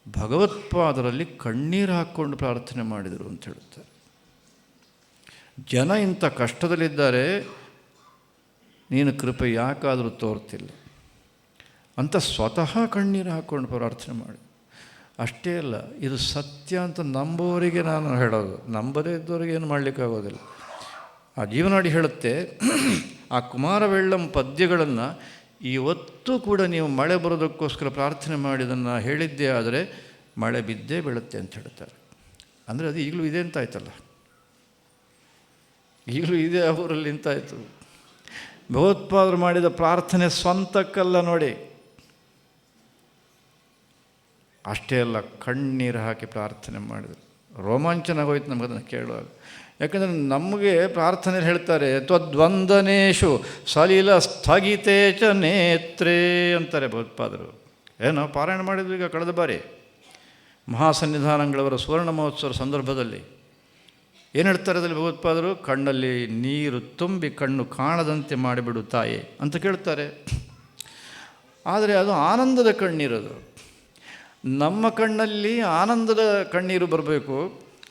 ಭಗವತ್ಪಾದರಲ್ಲಿ ಕಣ್ಣೀರು ಹಾಕ್ಕೊಂಡು ಪ್ರಾರ್ಥನೆ ಮಾಡಿದರು ಅಂತ ಹೇಳ್ತಾರೆ. ಜನ ಇಂಥ ಕಷ್ಟದಲ್ಲಿದ್ದಾರೆ, ನೀನು ಕೃಪೆ ಯಾಕಾದರೂ ತೋರ್ತಿಲ್ಲ ಅಂತ ಸ್ವತಃ ಕಣ್ಣೀರು ಹಾಕ್ಕೊಂಡು ಪ್ರಾರ್ಥನೆ ಮಾಡಿ. ಅಷ್ಟೇ ಅಲ್ಲ, ಇದು ಸತ್ಯ ಅಂತ ನಂಬುವವರಿಗೆ ನಾನು ಹೇಳೋದು, ನಂಬದೇ ಇದ್ದವರಿಗೆ ಏನು ಮಾಡಲಿಕ್ಕಾಗೋದಿಲ್ಲ. ಆ ಜೀವನಾಡಿ ಹೇಳುತ್ತೆ, ಆ ಕುಮಾರವೆಳ್ಳಂ ಪದ್ಯಗಳನ್ನು ಇವತ್ತು ಕೂಡ ನೀವು ಮಳೆ ಬರೋದಕ್ಕೋಸ್ಕರ ಪ್ರಾರ್ಥನೆ ಮಾಡಿದ್ದನ್ನು ಹೇಳಿದ್ದೇ ಆದರೆ ಮಳೆ ಬಿದ್ದೇ ಬೀಳುತ್ತೆ ಅಂತ ಹೇಳ್ತಾರೆ. ಅಂದರೆ ಅದು ಈಗಲೂ ಇದೆ ಅಂತ ಆಯ್ತಲ್ಲ, ಈಗಲೂ ಇದೆ ಆ ಊರಲ್ಲಿ ನಿಂತಾಯಿತು. ಭಗವತ್ಪಾದರು ಮಾಡಿದ ಪ್ರಾರ್ಥನೆ ಸ್ವಂತಕ್ಕಲ್ಲ ನೋಡಿ. ಅಷ್ಟೇ ಅಲ್ಲ, ಕಣ್ಣೀರು ಹಾಕಿ ಪ್ರಾರ್ಥನೆ ಮಾಡಿದರು. ರೋಮಾಂಚನ ಹೋಯ್ತು ನಮಗೆ ಅದನ್ನು ಕೇಳುವಾಗ. ಯಾಕಂದರೆ ನಮಗೆ ಪ್ರಾರ್ಥನೆಯಲ್ಲಿ ಹೇಳ್ತಾರೆ, ತ್ವದ್ವಂದನೇಶು ಸಲಿಲ ಸ್ಥಗಿತೇ ಚ ನೇತ್ರೇ ಅಂತಾರೆ ಭಗವತ್ಪಾದರು. ನಾವು ಪಾರಾಯಣ ಮಾಡಿದ್ವಿ ಈಗ ಕಳೆದ ಬಾರಿ ಮಹಾಸನ್ನಿಧಾನಗಳವರ ಸುವರ್ಣ ಮಹೋತ್ಸವದ ಸಂದರ್ಭದಲ್ಲಿ. ಏನು ಹೇಳ್ತಾರೆ ಅದರಲ್ಲಿ ಭಗವತ್ಪಾದರು? ಕಣ್ಣಲ್ಲಿ ನೀರು ತುಂಬಿ ಕಣ್ಣು ಕಾಣದಂತೆ ಮಾಡಿಬಿಡು ತಾಯೇ ಅಂತ ಕೇಳ್ತಾರೆ. ಆದರೆ ಅದು ಆನಂದದ ಕಣ್ಣೀರದು. ನಮ್ಮ ಕಣ್ಣಲ್ಲಿ ಆನಂದದ ಕಣ್ಣೀರು ಬರಬೇಕು,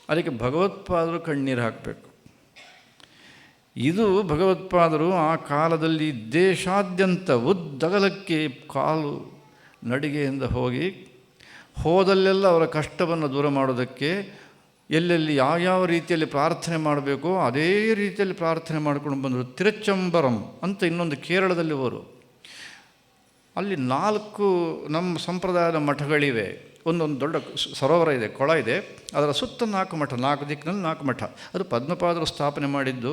ಅದಕ್ಕೆ ಭಗವತ್ಪಾದರು ಕಣ್ಣೀರು ಹಾಕಬೇಕು. ಇದು ಭಗವತ್ಪಾದರು ಆ ಕಾಲದಲ್ಲಿ ದೇಶಾದ್ಯಂತ ಉದ್ದಗಲಕ್ಕೆ ಕಾಲು ನಡಿಗೆಯಿಂದ ಹೋದಲ್ಲೆಲ್ಲ ಅವರ ಕಷ್ಟವನ್ನು ದೂರ ಮಾಡೋದಕ್ಕೆ ಎಲ್ಲೆಲ್ಲಿ ಯಾವ್ಯಾವ ರೀತಿಯಲ್ಲಿ ಪ್ರಾರ್ಥನೆ ಮಾಡಬೇಕೋ ಅದೇ ರೀತಿಯಲ್ಲಿ ಪ್ರಾರ್ಥನೆ ಮಾಡ್ಕೊಂಡು ಬಂದರು. ತಿರುಚಂಬರಂ ಅಂತ ಇನ್ನೊಂದು ಕೇರಳದಲ್ಲಿ ಅವರು, ಅಲ್ಲಿ 4 ನಮ್ಮ ಸಂಪ್ರದಾಯದ ಮಠಗಳಿವೆ. ಒಂದೊಂದು ದೊಡ್ಡ ಸರೋವರ ಇದೆ, ಕೊಳ ಇದೆ, ಅದರ ಸುತ್ತ 4 ಮಠ, 4 ದಿಕ್ಕಿನಲ್ಲಿ 4 ಮಠ. ಅದು ಪದ್ಮಪಾದರು ಸ್ಥಾಪನೆ ಮಾಡಿದ್ದು.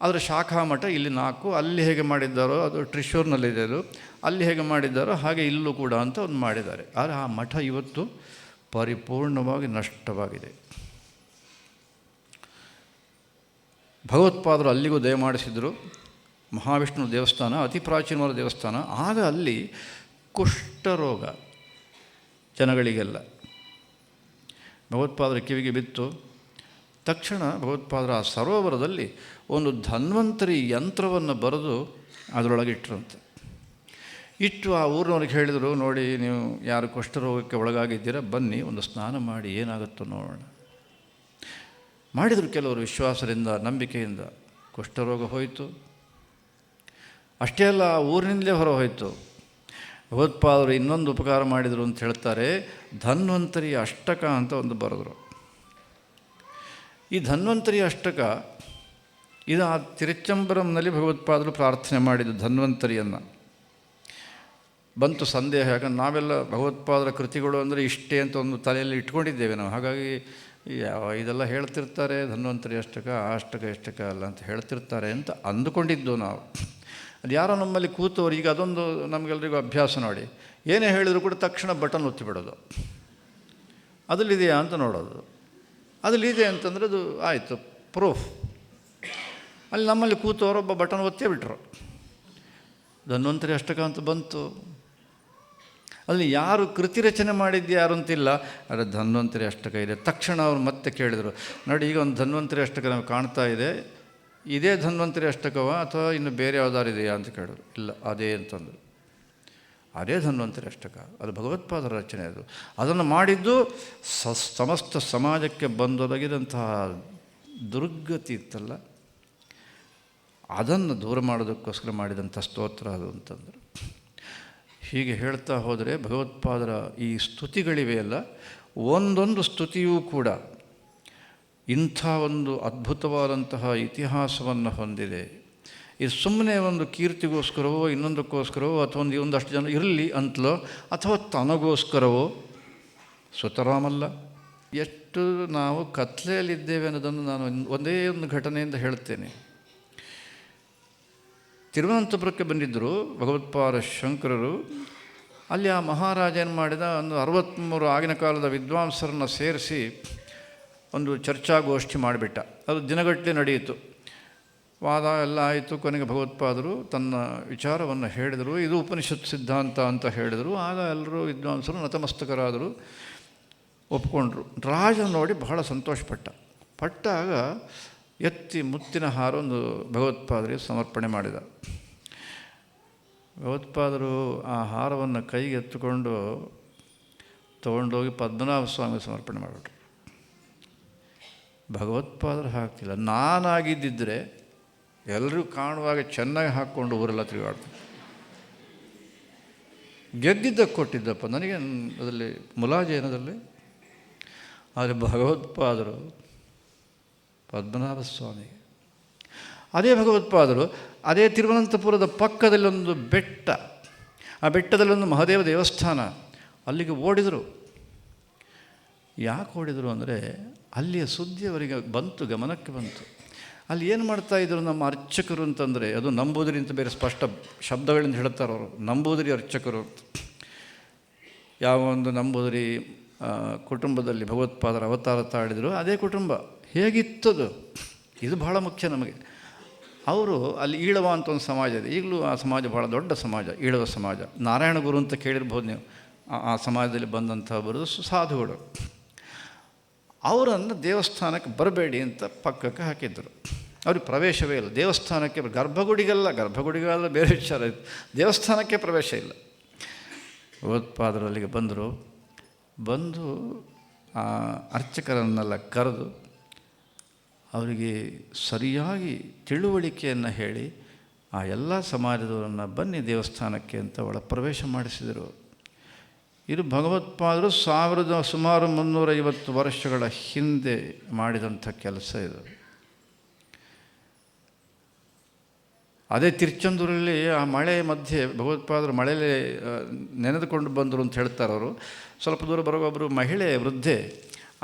ಅದರ ಶಾಖಾ ಮಠ ಇಲ್ಲಿ 4, ಅಲ್ಲಿ ಹೇಗೆ ಮಾಡಿದ್ದಾರೋ ಅದು ಟ್ರಿಶೂರ್ನಲ್ಲಿದೆ, ಅದು ಅಲ್ಲಿ ಹೇಗೆ ಮಾಡಿದ್ದಾರೋ ಹಾಗೆ ಇಲ್ಲೂ ಕೂಡ ಅಂತ ಒಂದು ಮಾಡಿದ್ದಾರೆ. ಆದರೆ ಆ ಮಠ ಇವತ್ತು ಪರಿಪೂರ್ಣವಾಗಿ ನಷ್ಟವಾಗಿದೆ. ಭಗವತ್ಪಾದರು ಅಲ್ಲಿಗೂ ದಯಮಾಡಿಸಿದರು. ಮಹಾವಿಷ್ಣು ದೇವಸ್ಥಾನ, ಅತಿ ಪ್ರಾಚೀನವಾದ ದೇವಸ್ಥಾನ. ಆಗ ಅಲ್ಲಿ ಕುಷ್ಠರೋಗ ಜನಗಳಿಗೆಲ್ಲ ಭಗವತ್ಪಾದರ ಕಿವಿಗೆ ಬಿತ್ತು. ತಕ್ಷಣ ಭಗವತ್ಪಾದರ ಆ ಸರೋವರದಲ್ಲಿ ಒಂದು ಧನ್ವಂತರಿ ಯಂತ್ರವನ್ನು ಬರೆದು ಅದರೊಳಗೆ ಇಟ್ಟರಂತೆ. ಇಟ್ಟು ಆ ಊರಿನವ್ರಿಗೆ ಹೇಳಿದರು, ನೋಡಿ ನೀವು ಯಾರು ಕುಷ್ಠರೋಗಕ್ಕೆ ಒಳಗಾಗಿದ್ದೀರಾ, ಬನ್ನಿ ಒಂದು ಸ್ನಾನ ಮಾಡಿ ಏನಾಗುತ್ತೋ ನೋಡೋಣ. ಮಾಡಿದರು ಕೆಲವರು ವಿಶ್ವಾಸದಿಂದ, ನಂಬಿಕೆಯಿಂದ. ಕುಷ್ಠರೋಗ ಹೋಯಿತು. ಅಷ್ಟೇ ಅಲ್ಲ, ಆ ಊರಿನಿಂದಲೇ ಹೊರ ಹೋಯಿತು. ಭಗವತ್ಪಾದರು ಇನ್ನೊಂದು ಉಪಕಾರ ಮಾಡಿದರು ಅಂತ ಹೇಳ್ತಾರೆ. ಧನ್ವಂತರಿ ಅಷ್ಟಕ ಅಂತ ಒಂದು ಬರೆದರು. ಈ ಧನ್ವಂತರಿ ಅಷ್ಟಕ ಇದು ಆ ತಿರುಚಂಬರಂನಲ್ಲಿ ಭಗವತ್ಪಾದರು ಪ್ರಾರ್ಥನೆ ಮಾಡಿದ್ದು ಧನ್ವಂತರಿಯನ್ನು. ಬಂತು ಸಂದೇಹ, ಯಾಕಂದ್ರೆ ನಾವೆಲ್ಲ ಭಗವತ್ಪಾದರ ಕೃತಿಗಳು ಅಂದರೆ ಇಷ್ಟೇ ಅಂತ ಒಂದು ತಲೆಯಲ್ಲಿ ಇಟ್ಕೊಂಡಿದ್ದೇವೆ ನಾವು. ಹಾಗಾಗಿ ಇದೆಲ್ಲ ಹೇಳ್ತಿರ್ತಾರೆ, ಧನ್ವಂತರಿ ಅಷ್ಟಕ, ಆ ಅಷ್ಟಕ ಇಷ್ಟಕ ಅಲ್ಲ ಅಂತ ಹೇಳ್ತಿರ್ತಾರೆ ಅಂತ ಅಂದುಕೊಂಡಿದ್ದು ನಾವು. ಅದು ಯಾರೋ ನಮ್ಮಲ್ಲಿ ಕೂತವರು, ಈಗ ಅದೊಂದು ನಮಗೆಲ್ಲರಿಗೂ ಅಭ್ಯಾಸ ನೋಡಿ. ಏನೇ ಹೇಳಿದರೂ ಕೂಡ ತಕ್ಷಣ ಬಟನ್ ಒತ್ತಿಬಿಡೋದು, ಅದರಲ್ಲಿದೆಯಾ ಅಂತ ನೋಡೋದು. ಅದರಲ್ಲಿದೆ ಅಂತಂದರೆ ಅದು ಆಯಿತು, ಪ್ರೂಫ್. ಅಲ್ಲಿ ನಮ್ಮಲ್ಲಿ ಕೂತವರೊಬ್ಬ ಬಟನ್ ಒತ್ತೇ ಬಿಟ್ರು, ಧನ್ವಂತರಿ ಅಷ್ಟಕ ಅಂತ ಬಂತು. ಅಲ್ಲಿ ಯಾರು ಕೃತಿ ರಚನೆ ಮಾಡಿದ್ದು ಯಾರು ಅಂತಿಲ್ಲ, ಆದರೆ ಧನ್ವಂತರಿ ಅಷ್ಟಕ ಇದೆ. ತಕ್ಷಣ ಅವ್ರು ಮತ್ತೆ ಕೇಳಿದರು, ನೋಡಿ ಈಗ ಒಂದು ಧನ್ವಂತರಿ ಅಷ್ಟಕ ನಮಗೆ ಕಾಣ್ತಾ ಇದೆ, ಇದೇ ಧನ್ವಂತರಿ ಅಷ್ಟಕವ ಅಥವಾ ಇನ್ನು ಬೇರೆ ಯಾವ್ದಾರು ಇದೆಯಾ ಅಂತ ಕೇಳಿದ್ರು. ಇಲ್ಲ, ಅದೇ ಅಂತಂದರು. ಅದೇ ಧನ್ವಂತರಿ ಅಷ್ಟಕ, ಅದು ಭಗವತ್ಪಾದರ ರಚನೆ. ಅದು ಅದನ್ನು ಮಾಡಿದ್ದು ಸಮಸ್ತ ಸಮಾಜಕ್ಕೆ ಬಂದೊದಗಿದಂತಹ ದುರ್ಗತಿ ಇತ್ತಲ್ಲ, ಅದನ್ನು ದೂರ ಮಾಡೋದಕ್ಕೋಸ್ಕರ ಮಾಡಿದಂಥ ಸ್ತೋತ್ರ ಅದು ಅಂತಂದರು. ಹೀಗೆ ಹೇಳ್ತಾ ಹೋದರೆ ಭಗವತ್ಪಾದರ ಈ ಸ್ತುತಿಗಳಿವೆಯಲ್ಲ, ಒಂದೊಂದು ಸ್ತುತಿಯೂ ಕೂಡ ಇಂಥ ಒಂದು ಅದ್ಭುತವಾದಂತಹ ಇತಿಹಾಸವನ್ನು ಹೊಂದಿದೆ. ಇದು ಸುಮ್ಮನೆ ಒಂದು ಕೀರ್ತಿಗೋಸ್ಕರವೋ ಇನ್ನೊಂದಕ್ಕೋಸ್ಕರವೋ ಅಥವಾ ಒಂದಷ್ಟು ಜನ ಇರಲಿ ಅಂತಲೋ ಅಥವಾ ತನಗೋಸ್ಕರವೋ ಸುತರಾಮಲ್ಲ. ಎಷ್ಟು ನಾವು ಕತ್ಲೆಯಲ್ಲಿದ್ದೇವೆ ಅನ್ನೋದನ್ನು ನಾನು ಒಂದೇ ಒಂದು ಘಟನೆಯಿಂದ ಹೇಳ್ತೇನೆ. ತಿರುವನಂತಪುರಕ್ಕೆ ಬಂದಿದ್ದರು ಭಗವತ್ಪಾದ ಶಂಕರರು. ಅಲ್ಲಿ ಆ ಮಹಾರಾಜ ಏನು ಮಾಡಿದ, ಒಂದು 63 ಆಗಿನ ಕಾಲದ ವಿದ್ವಾಂಸರನ್ನು ಸೇರಿಸಿ ಒಂದು ಚರ್ಚಾಗೋಷ್ಠಿ ಮಾಡಿಬಿಟ್ಟ. ಅದು ದಿನಗಟ್ಟಲೆ ನಡೆಯಿತು. ವಾದ ಎಲ್ಲ ಆಯಿತು. ಕೊನೆಗೆ ಭಗವತ್ಪಾದರು ತನ್ನ ವಿಚಾರವನ್ನು ಹೇಳಿದರು. ಇದು ಉಪನಿಷತ್ ಸಿದ್ಧಾಂತ ಅಂತ ಹೇಳಿದರು. ಆಗ ಎಲ್ಲರೂ ವಿದ್ವಾಂಸರು ನತಮಸ್ತಕರಾದರು, ಒಪ್ಕೊಂಡ್ರು. ರಾಜ ನೋಡಿ ಬಹಳ ಪಟ್ಟಾಗ ಎತ್ತಿ ಮುತ್ತಿನ ಹಾರ ಒಂದು ಭಗವತ್ಪಾದರಿಗೆ ಸಮರ್ಪಣೆ ಮಾಡಿದ. ಭಗವತ್ಪಾದರು ಆ ಹಾರವನ್ನು ಕೈಗೆ ಎತ್ತುಕೊಂಡು ತೊಗೊಂಡೋಗಿ ಪದ್ಮನಾಭ ಸ್ವಾಮಿ ಸಮರ್ಪಣೆ ಮಾಡಿಬಿಟ್ರು. ಭಗವತ್ಪಾದರು ಹಾಕ್ತಿಲ್ಲ. ನಾನಾಗಿದ್ದಿದ್ದರೆ ಎಲ್ಲರೂ ಕಾಣುವಾಗ ಚೆನ್ನಾಗಿ ಹಾಕ್ಕೊಂಡು ಊರೆಲ್ಲ ತಿರುಗಾಡ್ತಾರೆ. ಗೆದ್ದಿದ್ದಕ್ಕೆ ಕೊಟ್ಟಿದ್ದಪ್ಪ, ನನಗೆ ಅದರಲ್ಲಿ ಮುಲಾಜಿ ಏನದಲ್ಲಿ. ಆದರೆ ಭಗವತ್ಪಾದರು ಪದ್ಮನಾಭ ಸ್ವಾಮಿಗೆ, ಅದೇ ಭಗವತ್ಪಾದರು ಅದೇ ತಿರುವನಂತಪುರದ ಪಕ್ಕದಲ್ಲೊಂದು ಬೆಟ್ಟ, ಆ ಬೆಟ್ಟದಲ್ಲೊಂದು ಮಹಾದೇವ ದೇವಸ್ಥಾನ, ಅಲ್ಲಿಗೆ ಓಡಿದರು. ಯಾಕೆ ಓಡಿದರು ಅಂದರೆ ಅಲ್ಲಿಯ ಸುದ್ದಿ ಅವರಿಗೆ ಗಮನಕ್ಕೆ ಬಂತು. ಅಲ್ಲಿ ಏನು ಮಾಡ್ತಾಯಿದ್ರು ನಮ್ಮ ಅರ್ಚಕರು ಅಂತಂದರೆ, ಅದು ನಂಬೂದಿರಿ ಅಂತ ಬೇರೆ ಸ್ಪಷ್ಟ ಶಬ್ದಗಳಿಂದ ಹೇಳ್ತಾರೆ ಅವರು, ನಂಬೂದಿರಿ ಅರ್ಚಕರು. ಯಾವ ಒಂದು ನಂಬೂದಿರಿ ಕುಟುಂಬದಲ್ಲಿ ಭಗವತ್ಪಾದರ ಅವತಾರ ತಾಳಿದರು, ಅದೇ ಕುಟುಂಬ ಹೇಗಿತ್ತದು, ಇದು ಬಹಳ ಮುಖ್ಯ ನಮಗೆ. ಅವರು ಅಲ್ಲಿ ಈಳವ ಅಂತ ಒಂದು ಸಮಾಜ ಇದೆ. ಈಗಲೂ ಆ ಸಮಾಜ ಭಾಳ ದೊಡ್ಡ ಸಮಾಜ, ಈಳವ ಸಮಾಜ. ನಾರಾಯಣ ಗುರು ಅಂತ ಕೇಳಿರ್ಬೋದು ನೀವು. ಆ ಸಮಾಜದಲ್ಲಿ ಬಂದಂಥ ಬರೋದು ಸಾಧುಗಳು. ಅವರನ್ನು ದೇವಸ್ಥಾನಕ್ಕೆ ಬರಬೇಡಿ ಅಂತ ಪಕ್ಕಕ್ಕೆ ಹಾಕಿದ್ದರು. ಅವ್ರಿಗೆ ಪ್ರವೇಶವೇ ಇಲ್ಲ ದೇವಸ್ಥಾನಕ್ಕೆ. ಗರ್ಭಗುಡಿಗಾದ್ರೆ ಬೇರೆ ವಿಚಾರ ಇತ್ತು, ದೇವಸ್ಥಾನಕ್ಕೆ ಪ್ರವೇಶ ಇಲ್ಲ. ಭಗವತ್ಪಾದರು ಅಲ್ಲಿಗೆ ಬಂದು ಆ ಅರ್ಚಕರನ್ನೆಲ್ಲ ಕರೆದು ಅವರಿಗೆ ಸರಿಯಾಗಿ ತಿಳುವಳಿಕೆಯನ್ನು ಹೇಳಿ ಆ ಎಲ್ಲ ಸಮಾಜದವರನ್ನು ಬನ್ನಿ ದೇವಸ್ಥಾನಕ್ಕೆ ಅಂತ ಒಳ ಪ್ರವೇಶ ಮಾಡಿಸಿದರು. ಇದು ಭಗವತ್ಪಾದರು ಸುಮಾರು 350 ವರ್ಷಗಳ ಹಿಂದೆ ಮಾಡಿದಂಥ ಕೆಲಸ ಇದು. ಅದೇ ತಿರುಚೆಂದೂರಲ್ಲಿ ಆ ಮಳೆ ಮಧ್ಯೆ ಭಗವತ್ಪಾದರು ಮಳೆಯಲ್ಲೇ ನೆನೆದುಕೊಂಡು ಬಂದರು ಅಂತ ಹೇಳ್ತಾರೆ ಅವರು. ಸ್ವಲ್ಪ ದೂರ ಬರುವೊಬ್ಬರು ಮಹಿಳೆ ವೃದ್ಧೆ,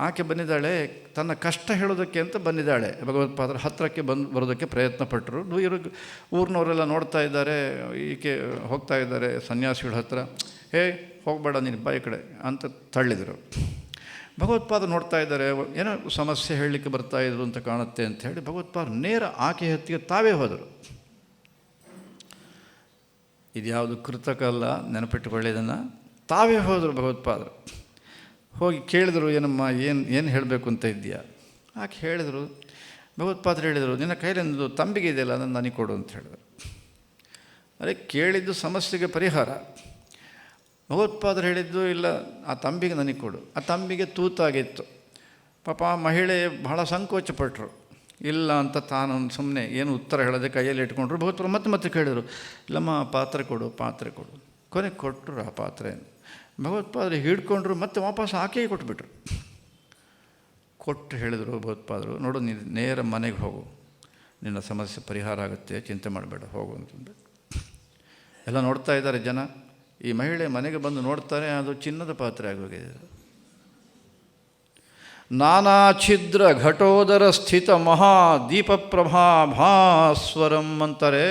ಆಕೆ ಬಂದಿದ್ದಾಳೆ, ತನ್ನ ಕಷ್ಟ ಹೇಳೋದಕ್ಕೆ ಅಂತ ಬಂದಿದ್ದಾಳೆ. ಭಗವತ್ಪಾದರ ಹತ್ತಿರಕ್ಕೆ ಬರೋದಕ್ಕೆ ಪ್ರಯತ್ನ ಪಟ್ಟರು. ಊರಿನವರೆಲ್ಲ ನೋಡ್ತಾ ಇದ್ದಾರೆ, ಈಕೆ ಹೋಗ್ತಾ ಇದ್ದಾರೆ ಸನ್ಯಾಸಿಗಳ ಹತ್ರ. ಹೋಗಬೇಡ ನೀನು ಬಾ ಈ ಕಡೆ ಅಂತ ತಳ್ಳಿದರು. ಭಗವತ್ಪಾದ ನೋಡ್ತಾ ಇದ್ದಾರೆ, ಏನೋ ಸಮಸ್ಯೆ ಹೇಳಲಿಕ್ಕೆ ಬರ್ತಾಯಿದ್ರು ಅಂತ ಕಾಣುತ್ತೆ ಅಂತ ಹೇಳಿ ಭಗವತ್ಪಾದ ನೇರ ಆಕೆ ಹೊತ್ತಿಗೆ ತಾವೇ ಹೋದರು. ಇದ್ಯಾವುದು ಕೃತಕ ಅಲ್ಲ, ನೆನಪಿಟ್ಟುಕೊಳ್ಳಿದ್ದನ್ನು. ತಾವೇ ಹೋದರು ಭಗವತ್ಪಾದರು. ಹೋಗಿ ಕೇಳಿದರು, ಏನಮ್ಮ ಏನು ಹೇಳಬೇಕು ಅಂತ ಇದೆಯಾ? ಆಕೆ ಹೇಳಿದರು. ಭಗವತ್ಪಾದರು ಹೇಳಿದರು, ನಿನ್ನ ಕೈಲಿಂದು ತಂಬಿಗೆ ಇದೆಯಲ್ಲ ಅದನ್ನು ನನಗೆ ಕೊಡು ಅಂತ ಹೇಳಿದರು. ಅದೇ ಕೇಳಿದ್ದು ಸಮಸ್ಯೆಗೆ ಪರಿಹಾರ. ಭಗವತ್ಪಾದರು ಹೇಳಿದ್ದು, ಇಲ್ಲ ಆ ತಂಬಿಗೆ ನನಗೆ ಕೊಡು. ಆ ತಂಬಿಗೆ ತೂತಾಗಿತ್ತು. ಪಾಪ ಮಹಿಳೆ ಬಹಳ ಸಂಕೋಚಪಟ್ಟರು. ಇಲ್ಲ ಅಂತ ತಾನು ಸುಮ್ಮನೆ ಏನು ಉತ್ತರ ಹೇಳದೆ ಕೈಯಲ್ಲಿ ಇಟ್ಕೊಂಡ್ರು. ಭಗವತ್ಪಾದರು ಮತ್ತೆ ಕೇಳಿದರು, ಇಲ್ಲಮ್ಮ ಪಾತ್ರೆ ಕೊಡು. ಕೊನೆಗೆ ಕೊಟ್ಟರು ಆ ಪಾತ್ರೆಯನ್ನು. ಭಗವತ್ಪಾದರು ಹಿಡ್ಕೊಂಡ್ರು, ಮತ್ತೆ ವಾಪಸ್ ಆಕೆಯೇ ಕೊಟ್ಟುಬಿಟ್ರು. ಕೊಟ್ಟು ಹೇಳಿದರು ಭಗವತ್ಪಾದರು, ನೋಡು ನೀನು ನೇರ ಮನೆಗೆ ಹೋಗು, ನಿನ್ನ ಸಮಸ್ಯೆ ಪರಿಹಾರ ಆಗುತ್ತೆ, ಚಿಂತೆ ಮಾಡಬೇಡ, ಹೋಗು ಅಂತಂದು. ಎಲ್ಲ ನೋಡ್ತಾ ಇದ್ದಾರೆ ಜನ. ಈ ಮಹಿಳೆ ಮನೆಗೆ ಬಂದು ನೋಡ್ತಾರೆ, ಅದು ಚಿನ್ನದ ಪಾತ್ರೆ ಆಗೋಗಿದೆ. ನಾನಾ ಛಿದ್ರ ಘಟೋದರ ಸ್ಥಿತ ಮಹಾ ದೀಪಪ್ರಭಾ ಭಾಸ್ವರಂ ಅಂತಾರೆ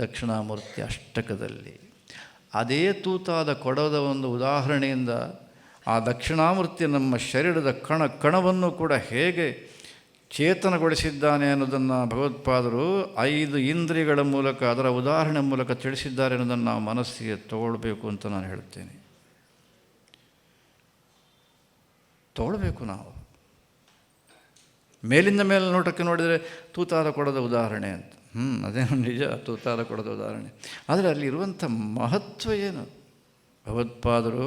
ದಕ್ಷಿಣಾಮೂರ್ತಿ ಅಷ್ಟಕದಲ್ಲಿ. ಅದೇ ತೂತಾದ ಕೊಡದ ಒಂದು ಉದಾಹರಣೆಯಿಂದ ಆ ದಕ್ಷಿಣಾಮೂರ್ತಿ ನಮ್ಮ ಶರೀರದ ಕಣವನ್ನು ಕೂಡ ಹೇಗೆ ಚೇತನಗೊಳಿಸಿದ್ದಾನೆ ಅನ್ನೋದನ್ನು ಭಗವತ್ಪಾದರು 5 ಇಂದ್ರಿಯಗಳ ಮೂಲಕ, ಅದರ ಉದಾಹರಣೆ ಮೂಲಕ ತಿಳಿಸಿದ್ದಾರೆ ಅನ್ನೋದನ್ನು ನಾವು ಮನಸ್ಸಿಗೆ ತಗೊಳ್ಬೇಕು ಅಂತ ನಾನು ಹೇಳ್ತೇನೆ. ತಗೊಳ್ಬೇಕು ನಾವು. ಮೇಲಿಂದ ಮೇಲೆ ನೋಟಕ್ಕೆ ನೋಡಿದರೆ ತೂತಾದ ಕೊಡದ ಉದಾಹರಣೆ ಅಂತ, ಅದೇನು ನಿಜ, ತೂತಾದ ಕೊಡದ ಉದಾಹರಣೆ. ಆದರೆ ಅಲ್ಲಿರುವಂಥ ಮಹತ್ವ ಏನು? ಭಗವತ್ಪಾದರು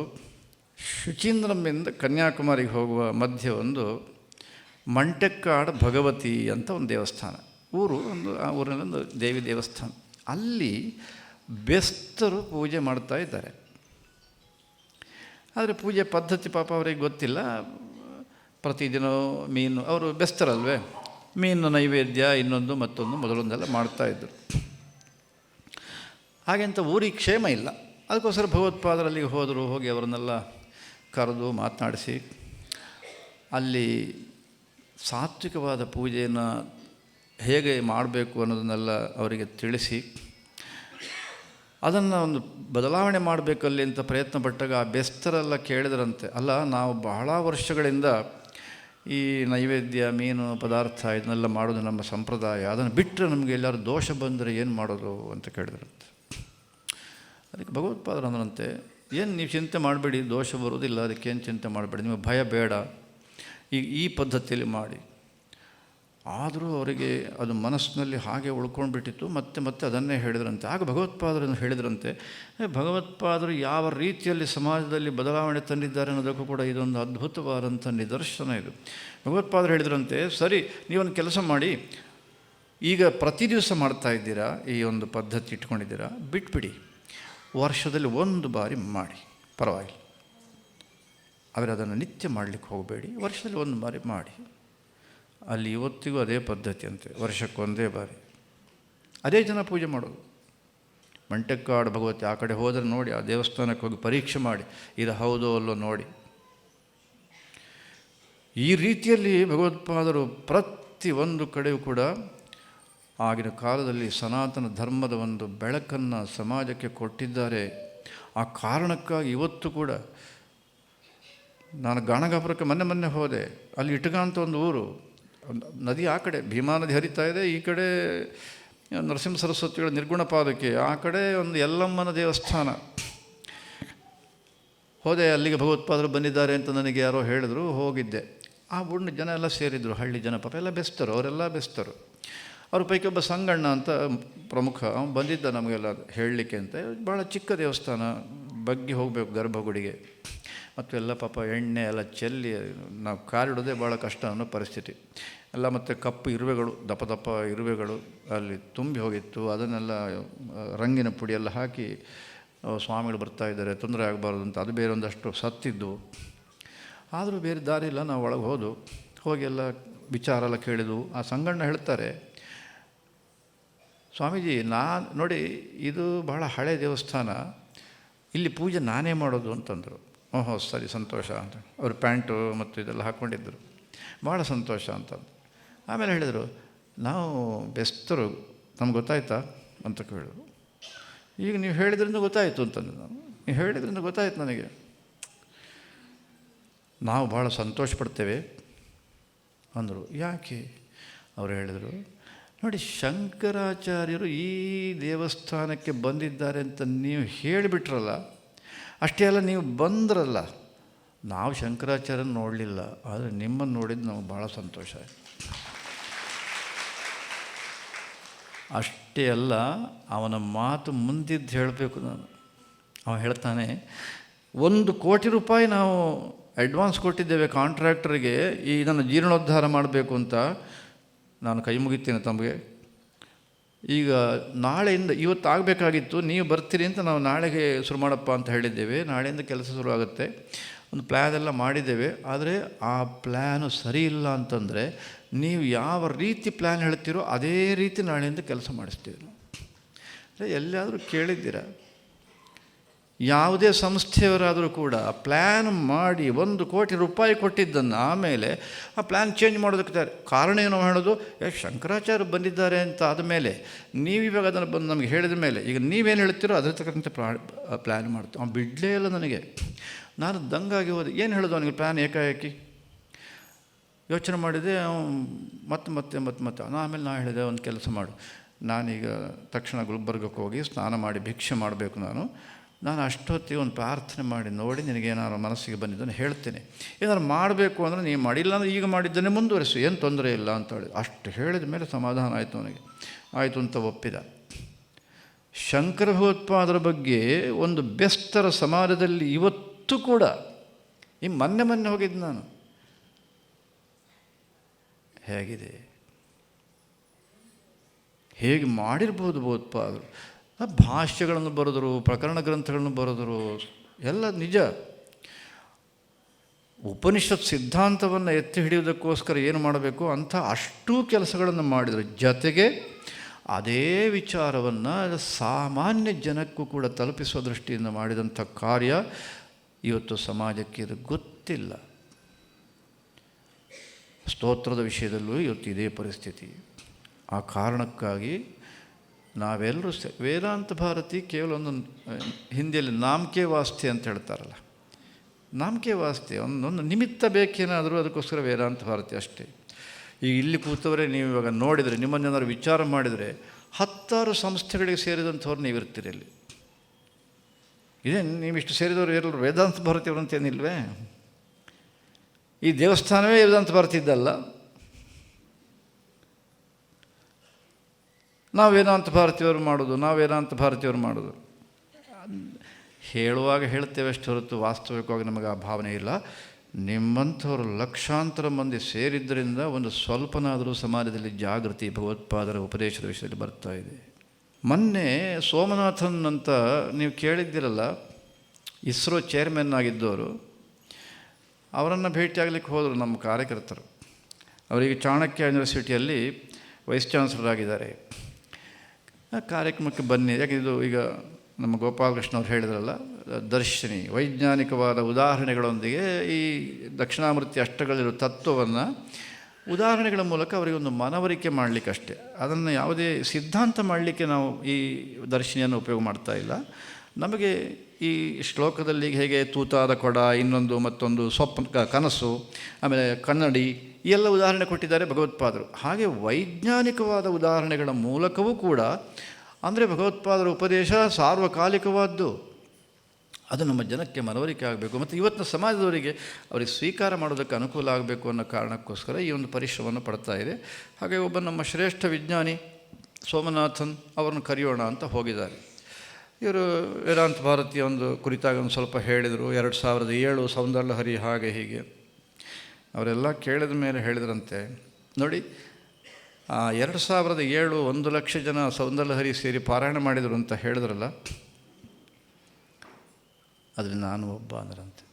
ಶುಚೀಂದ್ರಂನಿಂದ ಕನ್ಯಾಕುಮಾರಿಗೆ ಹೋಗುವ ಮಧ್ಯೆ ಒಂದು ಮಂಟೆಕ್ಕಾಡು ಭಗವತಿ ಅಂತ ಒಂದು ದೇವಸ್ಥಾನ, ಆ ಊರಿನಲ್ಲೊಂದು ದೇವಿ ದೇವಸ್ಥಾನ. ಅಲ್ಲಿ ಬೆಸ್ತರು ಪೂಜೆ ಮಾಡ್ತಾ ಇದ್ದಾರೆ. ಆದರೆ ಪೂಜೆ ಪದ್ಧತಿ ಪಾಪ ಅವರಿಗೆ ಗೊತ್ತಿಲ್ಲ. ಪ್ರತಿದಿನ ಮೀನು, ಅವರು ಬೆಸ್ತರಲ್ವೇ, ಮೀನು ನೈವೇದ್ಯ ಇನ್ನೊಂದು ಮತ್ತೊಂದು ಮೊದಲೊಂದೆಲ್ಲ ಮಾಡ್ತಾಯಿದ್ರು. ಹಾಗೆಂತ ಊರಿಗೆ ಕ್ಷೇಮ ಇಲ್ಲ. ಅದಕ್ಕೋಸ್ಕರ ಭಗವತ್ಪಾದರಲ್ಲಿಗೆ ಹೋದರು. ಹೋಗಿ ಅವರನ್ನೆಲ್ಲ ಕರೆದು ಮಾತನಾಡಿಸಿ ಅಲ್ಲಿ ಸಾತ್ವಿಕವಾದ ಪೂಜೆಯನ್ನು ಹೇಗೆ ಮಾಡಬೇಕು ಅನ್ನೋದನ್ನೆಲ್ಲ ಅವರಿಗೆ ತಿಳಿಸಿ ಅದನ್ನು ಒಂದು ಬದಲಾವಣೆ ಮಾಡಬೇಕಲ್ಲಿ ಅಂತ ಪ್ರಯತ್ನ ಪಟ್ಟಾಗ ಆ ಬೆಸ್ತರೆಲ್ಲ ಕೇಳಿದ್ರಂತೆ, ಅಲ್ಲ ನಾವು ಬಹಳ ವರ್ಷಗಳಿಂದ ಈ ನೈವೇದ್ಯ ಮೀನು ಪದಾರ್ಥ ಇದನ್ನೆಲ್ಲ ಮಾಡೋದು ನಮ್ಮ ಸಂಪ್ರದಾಯ, ಅದನ್ನು ಬಿಟ್ಟರೆ ನಮಗೆ ಎಲ್ಲರೂ ದೋಷ ಬಂದರೆ ಏನು ಮಾಡೋದು ಅಂತ ಕೇಳಿದ್ರಂತೆ. ಅದಕ್ಕೆ ಭಗವತ್ಪಾದರು ಅಂದ್ರಂತೆ, ಏನು ನೀವು ಚಿಂತೆ ಮಾಡಬೇಡಿ, ದೋಷ ಬರೋದಿಲ್ಲ, ಅದಕ್ಕೇನು ಚಿಂತೆ ಮಾಡಬೇಡಿ, ನಿಮಗೆ ಭಯ ಬೇಡ, ಈಗ ಈ ಪದ್ಧತಿಯಲ್ಲಿ ಮಾಡಿ. ಆದರೂ ಅವರಿಗೆ ಅದು ಮನಸ್ಸಿನಲ್ಲಿ ಹಾಗೆ ಉಳ್ಕೊಂಡ್ಬಿಟ್ಟಿತ್ತು. ಮತ್ತೆ ಮತ್ತೆ ಅದನ್ನೇ ಹೇಳಿದ್ರಂತೆ. ಆಗ ಭಗವತ್ಪಾದರನ್ನು ಹೇಳಿದ್ರಂತೆ, ಭಗವತ್ಪಾದರು ಯಾವ ರೀತಿಯಲ್ಲಿ ಸಮಾಜದಲ್ಲಿ ಬದಲಾವಣೆ ತಂದಿದ್ದಾರೆ ಅನ್ನೋದಕ್ಕೂ ಕೂಡ ಇದೊಂದು ಅದ್ಭುತವಾದಂಥ ನಿದರ್ಶನ ಇದು. ಭಗವತ್ಪಾದರು ಹೇಳಿದ್ರಂತೆ, ಸರಿ ನೀವೊಂದು ಕೆಲಸ ಮಾಡಿ, ಈಗ ಪ್ರತಿ ದಿವಸ ಮಾಡ್ತಾ ಇದ್ದೀರಾ, ಈ ಒಂದು ಪದ್ಧತಿ ಇಟ್ಕೊಂಡಿದ್ದೀರಾ, ಬಿಟ್ಬಿಡಿ, ವರ್ಷದಲ್ಲಿ ಒಂದು ಬಾರಿ ಮಾಡಿ, ಪರವಾಗಿಲ್ಲ. ಆದರೆ ಅದನ್ನು ನಿತ್ಯ ಮಾಡಲಿಕ್ಕೆ ಹೋಗಬೇಡಿ, ವರ್ಷದಲ್ಲಿ ಒಂದು ಬಾರಿ ಮಾಡಿ. ಅಲ್ಲಿ ಇವತ್ತಿಗೂ ಅದೇ ಪದ್ಧತಿ ಅಂತೆ, ವರ್ಷಕ್ಕೊಂದೇ ಬಾರಿ ಅದೇ ಜನ ಪೂಜೆ ಮಾಡೋದು. ಮಂಟೆಕ್ಕಾಡು ಭಗವತಿ ಆ ಕಡೆ ಹೋದರೆ ನೋಡಿ, ಆ ದೇವಸ್ಥಾನಕ್ಕೆ ಹೋಗಿ ಪರೀಕ್ಷೆ ಮಾಡಿ, ಇದು ಹೌದೋ ಅಲ್ಲೋ ನೋಡಿ. ಈ ರೀತಿಯಲ್ಲಿ ಭಗವತ್ಪಾದರು ಪ್ರತಿ ಒಂದು ಕಡೆಯೂ ಕೂಡ ಆಗಿನ ಕಾಲದಲ್ಲಿ ಸನಾತನ ಧರ್ಮದ ಒಂದು ಬೆಳಕನ್ನು ಸಮಾಜಕ್ಕೆ ಕೊಟ್ಟಿದ್ದಾರೆ. ಆ ಕಾರಣಕ್ಕಾಗಿ ಇವತ್ತು ಕೂಡ ನಾನು ಗಾಣಗಾಪುರಕ್ಕೆ ಮೊನ್ನೆ ಹೋದೆ. ಅಲ್ಲಿ ಇಟಗ ಅಂತ ಒಂದು ಊರು, ನದಿ ಆ ಕಡೆ ಭೀಮಾ ನದಿ ಹರಿತಾ ಇದೆ, ಈ ಕಡೆ ನರಸಿಂಹ ಸರಸ್ವತಿಗಳ ನಿರ್ಗುಣ ಪಾದಕ್ಕೆ, ಆ ಕಡೆ ಒಂದು ಯಲ್ಲಮ್ಮನ ದೇವಸ್ಥಾನ. ಹೋದೆ, ಅಲ್ಲಿಗೆ ಭಗವತ್ಪಾದರು ಬಂದಿದ್ದಾರೆ ಅಂತ ನನಗೆ ಯಾರೋ ಹೇಳಿದ್ರು, ಹೋಗಿದ್ದೆ. ಆ ಊರಿನ ಜನ ಎಲ್ಲ ಸೇರಿದ್ರು, ಹಳ್ಳಿ ಜನ ಪಾಪ ಎಲ್ಲ ಬೆಸ್ತರು, ಅವರೆಲ್ಲ ಬೆಸ್ತರು. ಅವ್ರ ಪೈಕಿ ಒಬ್ಬ ಸಂಗಣ್ಣ ಅಂತ ಪ್ರಮುಖ, ಅವನು ಬಂದಿದ್ದ ನಮಗೆಲ್ಲ ಹೇಳಲಿಕ್ಕೆ ಅಂತ. ಭಾಳ ಚಿಕ್ಕ ದೇವಸ್ಥಾನ, ಬಗ್ಗಿ ಹೋಗಬೇಕು ಗರ್ಭಗುಡಿಗೆ, ಮತ್ತು ಎಲ್ಲ ಪಾಪ ಎಣ್ಣೆ ಎಲ್ಲ ಚೆಲ್ಲಿ ನಾವು ಕಾಲಿಡೋದೇ ಭಾಳ ಕಷ್ಟ ಅನ್ನೋ ಪರಿಸ್ಥಿತಿ ಎಲ್ಲ. ಮತ್ತು ಕಪ್ಪು ಇರುವೆಗಳು, ದಪ್ಪ ದಪ್ಪ ಇರುವೆಗಳು ಅಲ್ಲಿ ತುಂಬಿ ಹೋಗಿತ್ತು. ಅದನ್ನೆಲ್ಲ ರಂಗಿನ ಪುಡಿಯೆಲ್ಲ ಹಾಕಿ ಸ್ವಾಮಿಗಳು ಬರ್ತಾಯಿದ್ದಾರೆ, ತೊಂದರೆ ಆಗಬಾರ್ದು ಅಂತ ಅದು ಬೇರೆ ಒಂದಷ್ಟು ಸತ್ತಿದ್ದು. ಆದರೂ ಬೇರೆ ದಾರಿ ಇಲ್ಲ, ನಾವು ಒಳಗೆ ಹೋಗಿ ಎಲ್ಲ ವಿಚಾರ ಎಲ್ಲ ಕೇಳಿದ್ವು. ಆ ಸಂಗಣ್ಣ ಹೇಳ್ತಾರೆ, ಸ್ವಾಮೀಜಿ ನೋಡಿ ಇದು ಭಾಳ ಹಳೆ ದೇವಸ್ಥಾನ, ಇಲ್ಲಿ ಪೂಜೆ ನಾನೇ ಮಾಡೋದು ಅಂತಂದರು. ಓಹೋ ಸರಿ ಸಂತೋಷ ಅಂತ. ಅವರು ಪ್ಯಾಂಟು ಮತ್ತು ಇದೆಲ್ಲ ಹಾಕ್ಕೊಂಡಿದ್ದರು, ಭಾಳ ಸಂತೋಷ ಅಂತ. ಆಮೇಲೆ ಹೇಳಿದರು, ನಾವು ಬೆಸ್ತರು, ನಮ್ಗೆ ಗೊತ್ತಾಯ್ತಾ ಅಂತ ಕೇಳಿದ್ರು. ಈಗ ನೀವು ಹೇಳಿದ್ರಿಂದ ಗೊತ್ತಾಯಿತು ಅಂತಂದು ನಾನು, ನೀವು ಹೇಳಿದ್ರಿಂದ ಗೊತ್ತಾಯ್ತು ನನಗೆ, ನಾವು ಭಾಳ ಸಂತೋಷ ಪಡ್ತೇವೆ ಅಂದರು. ಯಾಕೆ? ಅವರು ಹೇಳಿದರು, ನೋಡಿ ಶಂಕರಾಚಾರ್ಯರು ಈ ದೇವಸ್ಥಾನಕ್ಕೆ ಬಂದಿದ್ದಾರೆ ಅಂತ ನೀವು ಹೇಳಿಬಿಟ್ರಲ್ಲ, ಅಷ್ಟೇ ಅಲ್ಲ ನೀವು ಬಂದ್ರಲ್ಲ, ನಾವು ಶಂಕರಾಚಾರ್ಯನ ನೋಡಲಿಲ್ಲ, ಆದರೆ ನಿಮ್ಮನ್ನು ನೋಡಿದ್ದು ನಮಗೆ ಭಾಳ ಸಂತೋಷ ಆಯಿತು. ಅಷ್ಟೇ ಅಲ್ಲ, ಅವನ ಮಾತು ಮುಂದಿದ್ದು ಹೇಳಬೇಕು ನಾನು. ಅವನು ಹೇಳ್ತಾನೆ, 1 ಕೋಟಿ ರೂಪಾಯಿ ನಾವು ಅಡ್ವಾನ್ಸ್ ಕೊಟ್ಟಿದ್ದೇವೆ ಕಾಂಟ್ರಾಕ್ಟರಿಗೆ ಈ ನನ್ನ ಜೀರ್ಣೋದ್ಧಾರ ಮಾಡಬೇಕು ಅಂತ. ನಾನು ಕೈ ಮುಗಿತೀನಿ ತಮಗೆ, ಈಗ ನಾಳೆಯಿಂದ, ಇವತ್ತು ಆಗಬೇಕಾಗಿತ್ತು, ನೀವು ಬರ್ತೀರಿ ಅಂತ ನಾವು ನಾಳೆಗೆ ಶುರು ಮಾಡಪ್ಪ ಅಂತ ಹೇಳಿದ್ದೇವೆ. ನಾಳೆಯಿಂದ ಕೆಲಸ ಶುರು ಆಗುತ್ತೆ, ಒಂದು ಪ್ಲ್ಯಾನ್ ಎಲ್ಲ ಮಾಡಿದ್ದೇವೆ. ಆದರೆ ಆ ಪ್ಲ್ಯಾನು ಸರಿ ಇಲ್ಲ ಅಂತಂದರೆ ನೀವು ಯಾವ ರೀತಿ ಪ್ಲ್ಯಾನ್ ಹೇಳ್ತೀರೋ ಅದೇ ರೀತಿ ನಾಳೆಯಿಂದ ಕೆಲಸ ಮಾಡಿಸ್ತೀವಿ ನಾವು. ಎಲ್ಲಿಯಾದರೂ ಕೇಳಿದ್ದೀರಾ? ಯಾವುದೇ ಸಂಸ್ಥೆಯವರಾದರೂ ಕೂಡ ಪ್ಲ್ಯಾನ್ ಮಾಡಿ 1 ಕೋಟಿ ರೂಪಾಯಿ ಕೊಟ್ಟಿದ್ದನ್ನು ಆಮೇಲೆ ಆ ಪ್ಲ್ಯಾನ್ ಚೇಂಜ್ ಮಾಡೋದಕ್ಕೆ ಕಾರಣ ಏನೋ ಹೇಳೋದು, ಶಂಕರಾಚಾರ್ಯ ಬಂದಿದ್ದಾರೆ ಅಂತ ಆದಮೇಲೆ ನೀವಿವಾಗ ಅದನ್ನು ಬಂದು ನಮಗೆ ಹೇಳಿದ ಮೇಲೆ ಈಗ ನೀವೇನು ಹೇಳ್ತೀರೋ ಅದ್ರ ತಕ್ಕಂತೆ ಪ್ಲ್ಯಾನ್ ಮಾಡ್ತೀವಿ. ಅವ್ನು ಬಿಡಲೇ ಇಲ್ಲ ನನಗೆ. ನಾನು ದಂಗಾಗಿ ಹೋದೆ, ಏನು ಹೇಳೋದು ಅವನಿಗೆ ಪ್ಲ್ಯಾನ್ ಏಕಾಏಕಿ ಯೋಚನೆ ಮಾಡಿದೆ. ಮತ್ತೆ ಆಮೇಲೆ ನಾನು ಹೇಳಿದೆ, ಒಂದು ಕೆಲಸ ಮಾಡು, ನಾನೀಗ ತಕ್ಷಣ ಗುಲ್ಬರ್ಗಕ್ಕೆ ಹೋಗಿ ಸ್ನಾನ ಮಾಡಿ ಭಿಕ್ಷೆ ಮಾಡಬೇಕು. ನಾನು ಅಷ್ಟೊತ್ತಿಗೆ ಒಂದು ಪ್ರಾರ್ಥನೆ ಮಾಡಿ ನೋಡಿ ನಿನಗೇನಾದ್ರು ಮನಸ್ಸಿಗೆ ಬಂದಿದ್ದನ್ನು ಹೇಳ್ತೇನೆ, ಏನಾದ್ರು ಮಾಡಬೇಕು ಅಂದರೆ ನೀವು ಮಾಡಿಲ್ಲ ಅಂದರೆ ಈಗ ಮಾಡಿದ್ದನ್ನೇ ಮುಂದುವರಿಸು, ಏನು ತೊಂದರೆ ಇಲ್ಲ ಅಂತ ಹೇಳಿ. ಅಷ್ಟು ಹೇಳಿದ ಮೇಲೆ ಸಮಾಧಾನ ಆಯಿತು ಅವನಿಗೆ. ಆಯಿತು ಅಂತ ಒಪ್ಪಿದ. ಶಂಕರ ಭಗವತ್ಪಾದರ ಬಗ್ಗೆ ಒಂದು ಬೆಸ್ತರ ಸಮಾಜದಲ್ಲಿ ಇವತ್ತು ಕೂಡ, ಈ ಮೊನ್ನೆ ಹೋಗಿದ್ದು ನಾನು, ಹೇಗಿದೆ, ಹೇಗೆ ಮಾಡಿರ್ಬೋದು ಭಗವತ್ಪಾದರು. ಭಾಷ್ಯಗಳನ್ನು ಬರೆದರು, ಪ್ರಕರಣ ಗ್ರಂಥಗಳನ್ನು ಬರೆದರು, ಎಲ್ಲ ನಿಜ. ಉಪನಿಷತ್ ಸಿದ್ಧಾಂತವನ್ನು ಎತ್ತಿ ಹಿಡಿಯುವುದಕ್ಕೋಸ್ಕರ ಏನು ಮಾಡಬೇಕು ಅಂಥ ಅಷ್ಟೂ ಕೆಲಸಗಳನ್ನು ಮಾಡಿದರು. ಜೊತೆಗೆ ಅದೇ ವಿಚಾರವನ್ನು ಸಾಮಾನ್ಯ ಜನಕ್ಕೂ ಕೂಡ ತಲುಪಿಸುವ ದೃಷ್ಟಿಯಿಂದ ಮಾಡಿದಂಥ ಕಾರ್ಯ ಇವತ್ತು ಸಮಾಜಕ್ಕೆ ಇದು ಗೊತ್ತಿಲ್ಲ. ಸ್ತೋತ್ರದ ವಿಷಯದಲ್ಲೂ ಇವತ್ತು ಇದೇ ಪರಿಸ್ಥಿತಿ. ಆ ಕಾರಣಕ್ಕಾಗಿ ನಾವೆಲ್ಲರೂ ವೇದಾಂತ ಭಾರತಿ ಕೇವಲ ಒಂದು ಹಿಂದಿಯಲ್ಲಿ ನಾಮಕೆ ವಾಸ್ತೆ ಅಂತ ಹೇಳ್ತಾರಲ್ಲ, ನಾಮಕೆ ವಾಸ್ತೆ, ಒಂದು ನಿಮಿತ್ತ ಬೇಕೇನಾದರೂ, ಅದಕ್ಕೋಸ್ಕರ ವೇದಾಂತ ಭಾರತಿ ಅಷ್ಟೇ. ಈಗ ಇಲ್ಲಿ ಕೂತವರೇ ನೀವು ಇವಾಗ ನೋಡಿದರೆ, ನಿಮ್ಮನ್ನೇನಾದ್ರು ವಿಚಾರ ಮಾಡಿದರೆ 10 ಸಂಸ್ಥೆಗಳಿಗೆ ಸೇರಿದಂಥವ್ರು ನೀವಿರ್ತೀರಿ ಅಲ್ಲಿ. ಇದೇ ನೀವಿಷ್ಟು ಸೇರಿದವರು ಎಲ್ಲರೂ ವೇದಾಂತ ಭಾರತಿಯವರು ಅಂತೇನಿಲ್ವೇ? ಈ ದೇವಸ್ಥಾನವೇ ವೇದಾಂತ ಭಾರತಿ ಇದ್ದಲ್ಲ. ನಾವು ವೇದಾಂತ ಭಾರತಿಯವರು ಮಾಡೋದು, ನಾವು ವೇದಾಂತ ಭಾರತಿಯವರು ಮಾಡೋದು ಹೇಳುವಾಗ ಹೇಳ್ತೇವೆ ಅಷ್ಟು ಹೊರತು ವಾಸ್ತವಿಕವಾಗಿ ನಮಗೆ ಆ ಭಾವನೆ ಇಲ್ಲ. ನಿಮ್ಮಂಥವರು ಲಕ್ಷಾಂತರ ಮಂದಿ ಸೇರಿದ್ದರಿಂದ ಒಂದು ಸ್ವಲ್ಪನಾದರೂ ಸಮಾಜದಲ್ಲಿ ಜಾಗೃತಿ ಭಗವತ್ಪಾದರ ಉಪದೇಶದ ವಿಷಯದಲ್ಲಿ ಬರ್ತಾ ಇದೆ. ಮೊನ್ನೆ ಸೋಮನಾಥನ್ ಅಂತ ನೀವು ಕೇಳಿದ್ದಿರಲ್ಲ, ಇಸ್ರೋ ಚೇರ್ಮನ್ ಆಗಿದ್ದವರು, ಅವರನ್ನು ಭೇಟಿಯಾಗಲಿಕ್ಕೆ ಹೋದರು ನಮ್ಮ ಕಾರ್ಯಕರ್ತರು. ಅವರಿಗೆ ಚಾಣಕ್ಯ ಯೂನಿವರ್ಸಿಟಿಯಲ್ಲಿ ವೈಸ್ ಚಾನ್ಸಲರ್ ಆಗಿದ್ದಾರೆ. ಕಾರ್ಯಕ್ರಮಕ್ಕೆ ಬನ್ನಿ, ಯಾಕೆ ಇದು ಈಗ ನಮ್ಮ ಗೋಪಾಲಕೃಷ್ಣ ಅವ್ರು ಹೇಳಿದ್ರಲ್ಲ, ದರ್ಶಿನಿ ವೈಜ್ಞಾನಿಕವಾದ ಉದಾಹರಣೆಗಳೊಂದಿಗೆ ಈ ದಕ್ಷಿಣಾಮೂರ್ತಿ ಅಷ್ಟಗಳಿರೋ ತತ್ವವನ್ನು ಉದಾಹರಣೆಗಳ ಮೂಲಕ ಅವರಿಗೆ ಒಂದು ಮನವರಿಕೆ ಮಾಡಲಿಕ್ಕಷ್ಟೇ. ಅದನ್ನು ಯಾವುದೇ ಸಿದ್ಧಾಂತ ಮಾಡಲಿಕ್ಕೆ ನಾವು ಈ ದರ್ಶಿನಿಯನ್ನು ಉಪಯೋಗ ಮಾಡ್ತಾ ಇಲ್ಲ. ನಮಗೆ ಈ ಶ್ಲೋಕದಲ್ಲಿ ಹೇಗೆ ತೂತಾದ ಕೊಡ, ಇನ್ನೊಂದು ಮತ್ತೊಂದು ಕನಸು, ಆಮೇಲೆ ಕನ್ನಡಿ, ಈ ಎಲ್ಲ ಉದಾಹರಣೆ ಕೊಟ್ಟಿದ್ದಾರೆ ಭಗವತ್ಪಾದರು. ಹಾಗೆ ವೈಜ್ಞಾನಿಕವಾದ ಉದಾಹರಣೆಗಳ ಮೂಲಕವೂ ಕೂಡ, ಅಂದರೆ ಭಗವತ್ಪಾದರ ಉಪದೇಶ ಸಾರ್ವಕಾಲಿಕವಾದ್ದು, ಅದು ನಮ್ಮ ಜನಕ್ಕೆ ಮನವರಿಕೆ ಆಗಬೇಕು ಮತ್ತು ಇವತ್ತಿನ ಸಮಾಜದವರಿಗೆ ಅವರಿಗೆ ಸ್ವೀಕಾರ ಮಾಡೋದಕ್ಕೆ ಅನುಕೂಲ ಆಗಬೇಕು ಅನ್ನೋ ಕಾರಣಕ್ಕೋಸ್ಕರ ಈ ಒಂದು ಪರಿಶ್ರಮವನ್ನು ಪಡ್ತಾ ಇದೆ. ಹಾಗೆ ಒಬ್ಬ ನಮ್ಮ ಶ್ರೇಷ್ಠ ವಿಜ್ಞಾನಿ ಸೋಮನಾಥನ್ ಅವರನ್ನು ಕರೆಯೋಣ ಅಂತ ಹೋಗಿದ್ದಾರೆ. ಇವರು ವೇದಾಂತ ಭಾರತಿಯ ಒಂದು ಕುರಿತಾಗಿ ಒಂದು ಸ್ವಲ್ಪ ಹೇಳಿದರು. 2007 ಸೌಂದರ್ಯಲಹರಿ ಹಾಗೆ ಹೀಗೆ ಅವರೆಲ್ಲ ಕೇಳಿದ ಮೇಲೆ ಹೇಳಿದ್ರಂತೆ, ನೋಡಿ 2007 1 ಲಕ್ಷ ಜನ ಸೌಂದರ್ಯಲಹರಿ ಸೇರಿ ಪಾರಾಯಣ ಮಾಡಿದರು ಅಂತ ಹೇಳಿದ್ರಲ್ಲ, ಅದರಲ್ಲಿ ನಾನು ಒಬ್ಬ ಅಂದ್ರಂತೆ.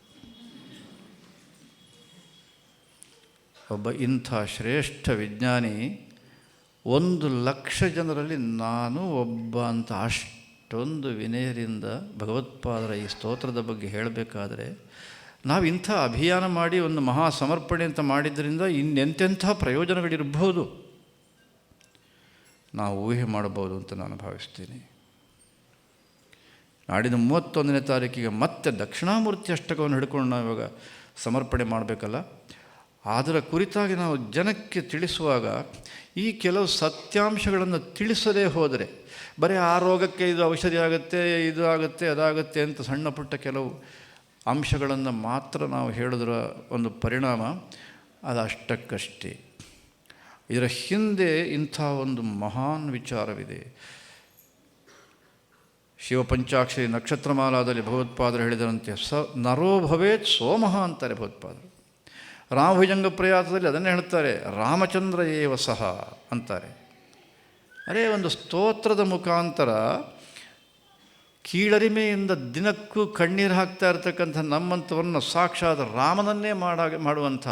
ಒಬ್ಬ ಇಂಥ ಶ್ರೇಷ್ಠ ವಿಜ್ಞಾನಿ 1 ಲಕ್ಷ ಜನರಲ್ಲಿ ನಾನು ಒಬ್ಬ ಅಂತ ಅಷ್ಟೊಂದು ವಿನಯದಿಂದ ಭಗವತ್ಪಾದರ ಈ ಸ್ತೋತ್ರದ ಬಗ್ಗೆ ಹೇಳಬೇಕಾದ್ರೆ, ನಾವು ಇಂಥ ಅಭಿಯಾನ ಮಾಡಿ ಒಂದು ಮಹಾ ಸಮರ್ಪಣೆ ಅಂತ ಮಾಡಿದ್ದರಿಂದ ಇನ್ನೆಂತೆಂಥ ಪ್ರಯೋಜನಗಳಿರ್ಬೋದು ನಾವು ಊಹೆ ಮಾಡಬಹುದು ಅಂತ ನಾನು ಭಾವಿಸ್ತೀನಿ. ನಾಡಿನ 31ನೇ ತಾರೀಕಿಗೆ ಮತ್ತೆ ದಕ್ಷಿಣಾಮೂರ್ತಿ ಅಷ್ಟಕವನ್ನು ಹಿಡ್ಕೊಂಡು ನಾವು ಇವಾಗ ಸಮರ್ಪಣೆ ಮಾಡಬೇಕಲ್ಲ, ಅದರ ಕುರಿತಾಗಿ ನಾವು ಜನಕ್ಕೆ ತಿಳಿಸುವಾಗ ಈ ಕೆಲವು ಸತ್ಯಾಂಶಗಳನ್ನು ತಿಳಿಸದೇ ಹೋದರೆ, ಬರೀ ಆ ರೋಗಕ್ಕೆ ಇದು ಔಷಧಿ ಆಗುತ್ತೆ, ಇದು ಆಗುತ್ತೆ, ಅದಾಗುತ್ತೆ ಅಂತ ಸಣ್ಣ ಪುಟ್ಟ ಕೆಲವು ಅಂಶಗಳನ್ನು ಮಾತ್ರ ನಾವು ಹೇಳಿದ್ರ ಒಂದು ಪರಿಣಾಮ ಅದು ಅಷ್ಟಕ್ಕಷ್ಟೇ. ಇದರ ಹಿಂದೆ ಇಂಥ ಒಂದು ಮಹಾನ್ ವಿಚಾರವಿದೆ. ಶಿವಪಂಚಾಕ್ಷರಿ ನಕ್ಷತ್ರಮಾಲಾದಲ್ಲಿ ಭಗವತ್ಪಾದರು ಹೇಳಿದಂತೆ ನರೋ ಭವೇತ್ ಸೋಮಃ ಅಂತಾರೆ ಭಗವತ್ಪಾದರು. ರಾಮಭುಜಂಗ ಪ್ರಯಾಸದಲ್ಲಿ ಅದನ್ನೇ ಹೇಳ್ತಾರೆ, ರಾಮಚಂದ್ರ ಏವ ಸಹ ಅಂತಾರೆ. ಅದೇ ಒಂದು ಸ್ತೋತ್ರದ ಮುಖಾಂತರ ಕೀಳರಿಮೆಯಿಂದ ದಿನಕ್ಕೂ ಕಣ್ಣೀರು ಹಾಕ್ತಾ ಇರ್ತಕ್ಕಂಥ ನಮ್ಮಂಥವ್ರನ್ನ ಸಾಕ್ಷಾತ್ ರಾಮನನ್ನೇ ಮಾಡುವಂಥ,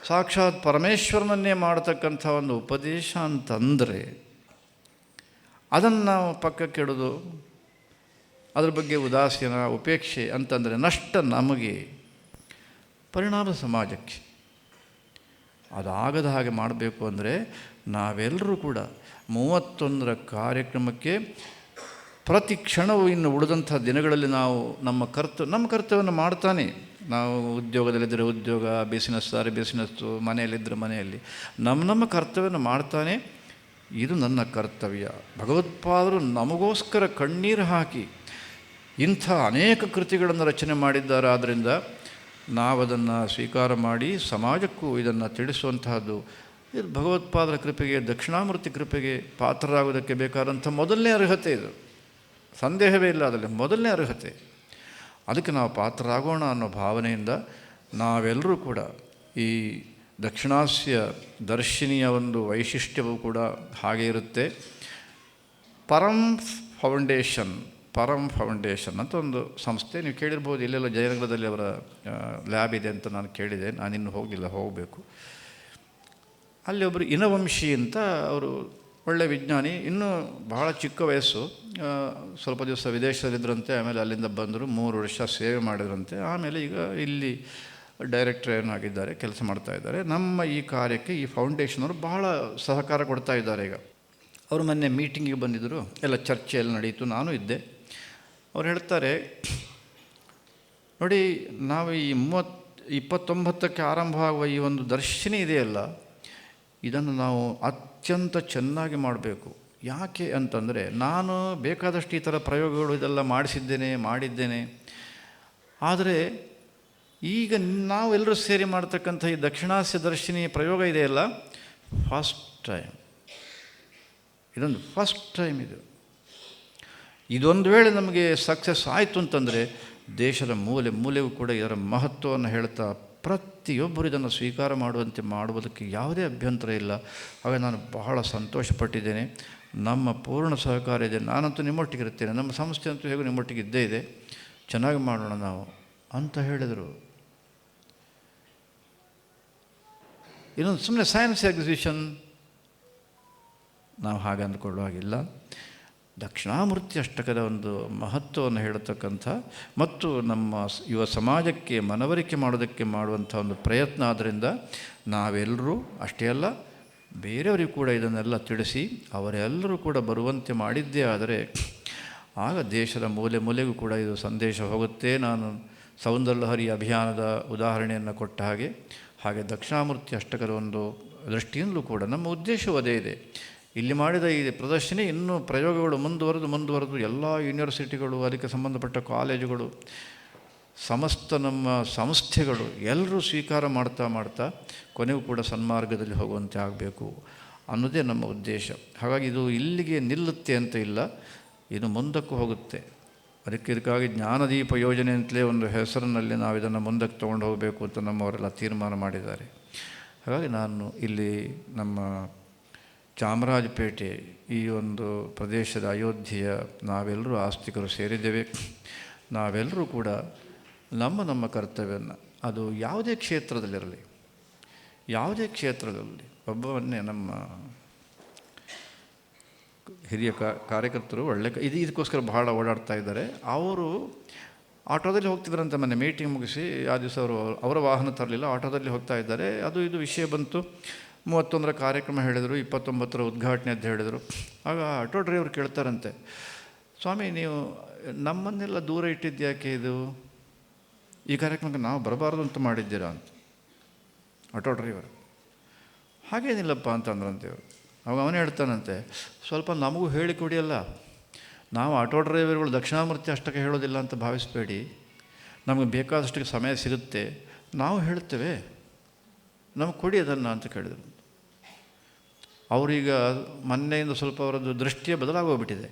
ಸಾಕ್ಷಾತ್ ಪರಮೇಶ್ವರನನ್ನೇ ಮಾಡತಕ್ಕಂಥ ಒಂದು ಉಪದೇಶ ಅಂತಂದರೆ, ಅದನ್ನು ನಾವು ಪಕ್ಕಕ್ಕಿಡೋದು, ಅದ್ರ ಬಗ್ಗೆ ಉದಾಸೀನ ಉಪೇಕ್ಷೆ ಅಂತಂದರೆ ನಷ್ಟ ನಮಗೆ, ಪರಿಣಾಮ ಸಮಾಜಕ್ಕೆ. ಅದಾಗದ ಹಾಗೆ ಮಾಡಬೇಕು ಅಂದರೆ ನಾವೆಲ್ಲರೂ ಕೂಡ 31ರ ಕಾರ್ಯಕ್ರಮಕ್ಕೆ ಪ್ರತಿ ಕ್ಷಣವೂ ಇನ್ನು ಉಳಿದಂಥ ದಿನಗಳಲ್ಲಿ ನಾವು ನಮ್ಮ ಕರ್ತವ್ಯವನ್ನು ಮಾಡ್ತಾನೆ. ನಾವು ಉದ್ಯೋಗದಲ್ಲಿದ್ದರೆ ಉದ್ಯೋಗ, ಬಿಸಿನೆಸ್ ಆದರೆ ಬಿಸಿನೆಸ್ಸು, ಮನೆಯಲ್ಲಿದ್ದರೆ ಮನೆಯಲ್ಲಿ ನಮ್ಮ ಕರ್ತವ್ಯವನ್ನು ಮಾಡ್ತಾನೆ. ಇದು ನನ್ನ ಕರ್ತವ್ಯ. ಭಗವತ್ಪಾದರು ನಮಗೋಸ್ಕರ ಕಣ್ಣೀರು ಹಾಕಿ ಇಂಥ ಅನೇಕ ಕೃತಿಗಳನ್ನು ರಚನೆ ಮಾಡಿದ್ದಾರೆ. ಆದ್ದರಿಂದ ನಾವದನ್ನು ಸ್ವೀಕಾರ ಮಾಡಿ ಸಮಾಜಕ್ಕೂ ಇದನ್ನು ತಿಳಿಸುವಂತಹದ್ದು ಇದು ಭಗವತ್ಪಾದರ ಕೃಪೆಗೆ, ದಕ್ಷಿಣಾಮೂರ್ತಿ ಕೃಪೆಗೆ ಪಾತ್ರರಾಗೋದಕ್ಕೆ ಬೇಕಾದಂಥ ಮೊದಲನೇ ಅರ್ಹತೆ. ಇದು ಸಂದೇಹವೇ ಇಲ್ಲ, ಅದರಲ್ಲಿ ಮೊದಲನೇ ಅರ್ಹತೆ. ಅದಕ್ಕೆ ನಾವು ಪಾತ್ರರಾಗೋಣ ಅನ್ನೋ ಭಾವನೆಯಿಂದ ನಾವೆಲ್ಲರೂ ಕೂಡ ಈ ದಕ್ಷಿಣಾಸ್ಯ ದರ್ಶಿನಿಯ ಒಂದು ವೈಶಿಷ್ಟ್ಯವೂ ಕೂಡ ಹಾಗೆ ಇರುತ್ತೆ. ಪರಂ ಫೌಂಡೇಶನ್, ಪರಂ ಫೌಂಡೇಶನ್ ಅಂತ ಒಂದು ಸಂಸ್ಥೆ. ನೀವು ಕೇಳಿರ್ಬೋದು, ಇಲ್ಲೆಲ್ಲ ಜಯನಗರದಲ್ಲಿ ಅವರ ಲ್ಯಾಬ್ ಇದೆ ಅಂತ ನಾನು ಕೇಳಿದೆ. ನಾನಿನ್ನೂ ಹೋಗಲಿಲ್ಲ, ಹೋಗಬೇಕು. ಅಲ್ಲಿ ಒಬ್ಬರು ಇನವಂಶಿ ಅಂತ, ಅವರು ಒಳ್ಳೆಯ ವಿಜ್ಞಾನಿ, ಇನ್ನೂ ಬಹಳ ಚಿಕ್ಕ ವಯಸ್ಸು, ಸ್ವಲ್ಪ ದಿವಸ ವಿದೇಶದಲ್ಲಿದ್ದರಂತೆ. ಆಮೇಲೆ ಅಲ್ಲಿಂದ ಬಂದರು, 3 ವರ್ಷ ಸೇವೆ ಮಾಡಿದ್ರಂತೆ. ಆಮೇಲೆ ಈಗ ಇಲ್ಲಿ ಡೈರೆಕ್ಟರ್ ಏನಾಗಿದ್ದಾರೆ, ಕೆಲಸ ಮಾಡ್ತಾಯಿದ್ದಾರೆ. ನಮ್ಮ ಈ ಕಾರ್ಯಕ್ಕೆ ಈ ಫೌಂಡೇಶನ್ ಅವರು ಬಹಳ ಸಹಕಾರ ಕೊಡ್ತಾ ಇದ್ದಾರೆ. ಈಗ ಅವರು ಮೊನ್ನೆ ಮೀಟಿಂಗಿಗೆ ಬಂದಿದ್ದರು, ಎಲ್ಲ ಚರ್ಚೆಯಲ್ಲಿ ನಡೀತು, ನಾನು ಇದ್ದೆ. ಅವ್ರು ಹೇಳ್ತಾರೆ, ನೋಡಿ ನಾವು ಈ 29ಕ್ಕೆ ಆರಂಭ ಆಗುವ ಈ ಒಂದು ದರ್ಶಿನಿ ಇದೆಯಲ್ಲ, ಇದನ್ನು ನಾವು ಅತ್ಯಂತ ಚೆನ್ನಾಗಿ ಮಾಡಬೇಕು. ಯಾಕೆ ಅಂತಂದರೆ, ನಾನು ಬೇಕಾದಷ್ಟು ಈ ಥರ ಪ್ರಯೋಗಗಳು ಇದೆಲ್ಲ ಮಾಡಿದ್ದೇನೆ. ಆದರೆ ಈಗ ನಾವೆಲ್ಲರೂ ಸೇರಿ ಮಾಡ್ತಕ್ಕಂಥ ಈ ದಕ್ಷಿಣಾಸ್ಯ ದರ್ಶಿನಿ ಪ್ರಯೋಗ ಇದೆಯಲ್ಲ, ಫಸ್ಟ್ ಟೈಮ್, ಇದೊಂದು ಫಸ್ಟ್ ಟೈಮ್. ಇದೊಂದು ವೇಳೆ ನಮಗೆ ಸಕ್ಸಸ್ ಆಯಿತು ಅಂತಂದರೆ ದೇಶದ ಮೂಲೆ ಮೂಲೆಗೂ ಕೂಡ ಇದರ ಮಹತ್ವವನ್ನು ಹೇಳ್ತಾ ಪ್ರತಿಯೊಬ್ಬರು ಇದನ್ನು ಸ್ವೀಕಾರ ಮಾಡುವುದಕ್ಕೆ ಯಾವುದೇ ಅಭ್ಯಂತರ ಇಲ್ಲ. ಆಗ ನಾನು ಬಹಳ ಸಂತೋಷಪಟ್ಟಿದ್ದೇನೆ. ನಮ್ಮ ಪೂರ್ಣ ಸಹಕಾರ ಇದೆ. ನಾನಂತೂ ನಿಮ್ಮೊಟ್ಟಿಗೆ ಇರ್ತೇನೆ, ನಮ್ಮ ಸಂಸ್ಥೆ ಅಂತೂ ಹೇಗೂ ನಿಮ್ಮೊಟ್ಟಿಗೆ ಇದ್ದೇ ಇದೆ, ಚೆನ್ನಾಗಿ ಮಾಡೋಣ ನಾವು ಅಂತ ಹೇಳಿದರು. ಇನ್ನೊಂದು ಸುಮ್ಮನೆ ಸೈನ್ಸ್ ಎಕ್ಸಿಬಿಷನ್ ನಾವು ಹಾಗೆ ಅಂದ್ಕೊಳ್ಳುವಾಗಿಲ್ಲ. ದಕ್ಷಿಣಾಮೂರ್ತಿ ಅಷ್ಟಕದ ಒಂದು ಮಹತ್ವವನ್ನು ಹೇಳತಕ್ಕಂಥ ಮತ್ತು ನಮ್ಮ ಯುವ ಸಮಾಜಕ್ಕೆ ಮನವರಿಕೆ ಮಾಡೋದಕ್ಕೆ ಮಾಡುವಂಥ ಒಂದು ಪ್ರಯತ್ನ. ಆದ್ದರಿಂದ ನಾವೆಲ್ಲರೂ ಅಷ್ಟೇ ಅಲ್ಲ, ಬೇರೆಯವರಿಗೂ ಕೂಡ ಇದನ್ನೆಲ್ಲ ತಿಳಿಸಿ ಅವರೆಲ್ಲರೂ ಕೂಡ ಬರುವಂತೆ ಮಾಡಿದ್ದೇ ಆದರೆ ಆಗ ದೇಶದ ಮೂಲೆ ಮೂಲೆಗೂ ಕೂಡ ಇದು ಸಂದೇಶ ಹೋಗುತ್ತೆ. ನಾನು ಸೌಂದರ್ಯಲಹರಿ ಅಭಿಯಾನದ ಉದಾಹರಣೆಯನ್ನು ಕೊಟ್ಟ ಹಾಗೆ ದಕ್ಷಿಣಾಮೂರ್ತಿ ಅಷ್ಟಕದ ಒಂದು ದೃಷ್ಟಿಯಿಂದಲೂ ಕೂಡ ನಮ್ಮ ಉದ್ದೇಶವೂ ಅದೇ ಇದೆ. ಇಲ್ಲಿ ಮಾಡಿದ ಈ ಪ್ರದರ್ಶನ ಇನ್ನೂ ಪ್ರಯೋಗಗಳು ಮುಂದುವರೆದು ಎಲ್ಲ ಯೂನಿವರ್ಸಿಟಿಗಳು, ಅದಕ್ಕೆ ಸಂಬಂಧಪಟ್ಟ ಕಾಲೇಜುಗಳು, ಸಮಸ್ತ ನಮ್ಮ ಸಂಸ್ಥೆಗಳು ಎಲ್ಲರೂ ಸ್ವೀಕಾರ ಮಾಡ್ತಾ ಕೊನೆಗೂ ಕೂಡ ಸನ್ಮಾರ್ಗದಲ್ಲಿ ಹೋಗುವಂತೆ ಆಗಬೇಕು ಅನ್ನೋದೇ ನಮ್ಮ ಉದ್ದೇಶ. ಹಾಗಾಗಿ ಇದು ಇಲ್ಲಿಗೆ ನಿಲ್ಲುತ್ತೆ ಅಂತ ಇಲ್ಲ, ಇದು ಮುಂದಕ್ಕೂ ಹೋಗುತ್ತೆ. ಇದಕ್ಕಾಗಿ ಜ್ಞಾನದೀಪ ಯೋಜನೆ ಅಂತಲೇ ಒಂದು ಹೆಸರಿನಲ್ಲಿ ನಾವು ಇದನ್ನು ಮುಂದಕ್ಕೆ ತೊಗೊಂಡು ಹೋಗಬೇಕು ಅಂತ ನಮ್ಮವರೆಲ್ಲ ತೀರ್ಮಾನ ಮಾಡಿದ್ದಾರೆ. ಹಾಗಾಗಿ ನಾನು ಇಲ್ಲಿ ನಮ್ಮ ಚಾಮರಾಜಪೇಟೆ ಈ ಒಂದು ಪ್ರದೇಶದ ಅಯೋಧ್ಯೆಯ ನಾವೆಲ್ಲರೂ ಆಸ್ತಿಕರು ಸೇರಿದ್ದೇವೆ. ನಾವೆಲ್ಲರೂ ಕೂಡ ನಮ್ಮ ಕರ್ತವ್ಯವನ್ನು, ಅದು ಯಾವುದೇ ಕ್ಷೇತ್ರದಲ್ಲಿರಲಿ, ಒಬ್ಬವನ್ನೇ ನಮ್ಮ ಹಿರಿಯ ಕಾರ್ಯಕರ್ತರು ಒಳ್ಳೆ ಇದಕ್ಕೋಸ್ಕರ ಬಹಳ ಓಡಾಡ್ತಾ ಇದ್ದಾರೆ. ಅವರು ಆಟೋದಲ್ಲಿ ಹೋಗ್ತಿದ್ರಂತೆ. ಮೊನ್ನೆ ಮೀಟಿಂಗ್ ಮುಗಿಸಿ ಆ ದಿವಸ ಅವರ ವಾಹನ ತರಲಿಲ್ಲ, ಆಟೋದಲ್ಲಿ ಹೋಗ್ತಾ ಇದ್ದಾರೆ. ಇದು ವಿಷಯ ಬಂತು. 31ರ ಕಾರ್ಯಕ್ರಮ ಹೇಳಿದರು, 29ರ ಉದ್ಘಾಟನೆ ಅಂತ ಹೇಳಿದರು. ಆಗ ಆಟೋ ಡ್ರೈವರ್ ಕೇಳ್ತಾರಂತೆ, ಸ್ವಾಮಿ ನೀವು ನಮ್ಮನ್ನೆಲ್ಲ ದೂರ ಇಟ್ಟಿದ್ಯಾಕೆ, ಇದು ಈ ಕಾರ್ಯಕ್ರಮಕ್ಕೆ ನಾವು ಬರಬಾರ್ದು ಅಂತ ಮಾಡಿದ್ದೀರಾ ಅಂತ. ಆಟೋ ಡ್ರೈವರ್ ಹಾಗೇನಿಲ್ಲಪ್ಪ ಅಂತಂದ್ರಂತೆ ಇವರು. ಅವಾಗ ಅವನು ಹೇಳ್ತಾನಂತೆ, ಸ್ವಲ್ಪ ನಮಗೂ ಹೇಳಿಕೊಡಿಯಲ್ಲ, ನಾವು ಆಟೋ ಡ್ರೈವರ್ಗಳು ದಕ್ಷಿಣಾಮೂರ್ತಿ ಅಷ್ಟಕ್ಕೆ ಹೇಳೋದಿಲ್ಲ ಅಂತ ಭಾವಿಸಬೇಡಿ, ನಮಗೆ ಬೇಕಾದಷ್ಟು ಸಮಯ ಸಿಗುತ್ತೆ, ನಾವು ಹೇಳ್ತೇವೆ, ನಮಗೆ ಕೊಡಿ ಅದನ್ನು ಅಂತ ಕೇಳಿದರು. ಅವರೀಗ ಮೊನ್ನೆಯಿಂದ ಸ್ವಲ್ಪ ಅವರದ್ದು ದೃಷ್ಟಿಯೇ ಬದಲಾಗೋಗ್ಬಿಟ್ಟಿದೆ.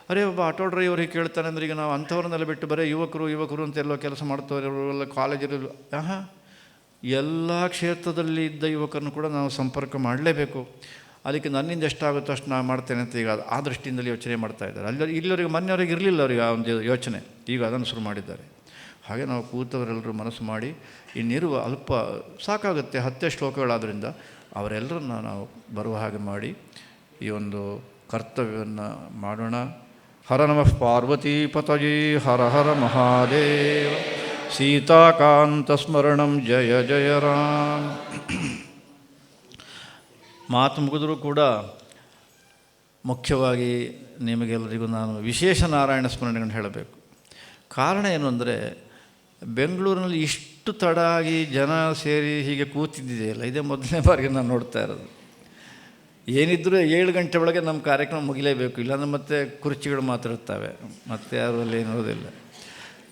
ಅರೇ ಒಬ್ಬ ಆಟೋ ಡ್ರೈವರಿಗೆ ಕೇಳ್ತಾನೆ ಅಂದರೆ ಈಗ ನಾವು ಅಂಥವ್ರನ್ನೆಲ್ಲ ಬಿಟ್ಟು ಬರೀ ಯುವಕರು ಅಂತೆಲ್ಲೋ ಕೆಲಸ ಮಾಡ್ತವ್ರೆಲ್ಲ ಕಾಲೇಜಲ್ಲಿ ಎಲ್ಲ ಕ್ಷೇತ್ರದಲ್ಲಿ ಇದ್ದ ಯುವಕರನ್ನು ಕೂಡ ನಾವು ಸಂಪರ್ಕ ಮಾಡಲೇಬೇಕು. ಅದಕ್ಕೆ ನನ್ನಿಂದ ಎಷ್ಟಾಗುತ್ತೋ ಅಷ್ಟು ನಾನು ಮಾಡ್ತೇನೆ ಅಂತ ಈಗ ಆ ದೃಷ್ಟಿಯಿಂದಲೇ ಯೋಚನೆ ಮಾಡ್ತಾ ಇದ್ದಾರೆ. ಇಲ್ಲವರಿಗೆ ಮೊನ್ನೆವರೆಗೆ ಇರಲಿಲ್ಲ ಅವರಿಗೆ ಆ ಒಂದು ಯೋಚನೆ, ಈಗ ಅದನ್ನು ಶುರು ಮಾಡಿದ್ದಾರೆ. ಹಾಗೆ ನಾವು ಕೂತವರೆಲ್ಲರೂ ಮನಸ್ಸು ಮಾಡಿ ಇನ್ನಿರುವ ಅಲ್ಪ ಸಾಕಾಗುತ್ತೆ 10 ಶ್ಲೋಕಗಳಾದ್ದರಿಂದ ಅವರೆಲ್ಲರನ್ನ ನಾವು ಬರುವ ಹಾಗೆ ಮಾಡಿ ಈ ಒಂದು ಕರ್ತವ್ಯವನ್ನು ಮಾಡೋಣ. ಹರ ನಮಃ ಪಾರ್ವತೀ ಪತಯೇ ಹರ ಹರ ಮಹಾದೇವ. ಸೀತಾಕಾಂತ ಸ್ಮರಣಂ ಜಯ ಜಯ ರಾಮ. ಮಾತು ಮುಗಿದರೂ ಕೂಡ ಮುಖ್ಯವಾಗಿ ನಿಮಗೆಲ್ಲರಿಗೂ ನಾನು ವಿಶೇಷ ನಾರಾಯಣ ಸ್ಮರಣೆಗಳನ್ನು ಹೇಳಬೇಕು. ಕಾರಣ ಏನು ಅಂದರೆ, ಬೆಂಗಳೂರಿನಲ್ಲಿ ಇಷ್ಟು ತಡ ಆಗಿ ಜನ ಸೇರಿ ಹೀಗೆ ಕೂತಿದ್ದಿದೆಯಲ್ಲ, ಇದೇ ಮೊದಲನೇ ಬಾರಿಗೆ ನಾನು ನೋಡ್ತಾ ಇರೋದು. ಏನಿದ್ದರೂ 7 ಗಂಟೆ ಒಳಗೆ ನಮ್ಮ ಕಾರ್ಯಕ್ರಮ ಮುಗಿಲೇಬೇಕು, ಇಲ್ಲಾಂದ್ರೆ ಮತ್ತೆ ಕುರ್ಚಿಗಳು ಮಾತ್ರ ಇರ್ತವೆ, ಮತ್ತೆ ಯಾರು ಅಲ್ಲಿ ಏನಿರೋದಿಲ್ಲ.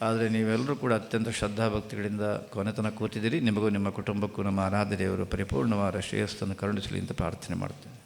ಆದರೆ ನೀವೆಲ್ಲರೂ ಕೂಡ ಅತ್ಯಂತ ಶ್ರದ್ಧಾಭಕ್ತಿಗಳಿಂದ ಕೊನೆ ತನಕ ಕೂತಿದ್ದೀರಿ. ನಿಮಗೂ ನಿಮ್ಮ ಕುಟುಂಬಕ್ಕೂ ನಮ್ಮ ಆರಾಧ್ಯ ದೇವರು ಪರಿಪೂರ್ಣವಾದ ಶ್ರೇಯಸ್ಸನ್ನು ಕರುಣಿಸಲಿ ಅಂತ ಪ್ರಾರ್ಥನೆ ಮಾಡ್ತೇನೆ.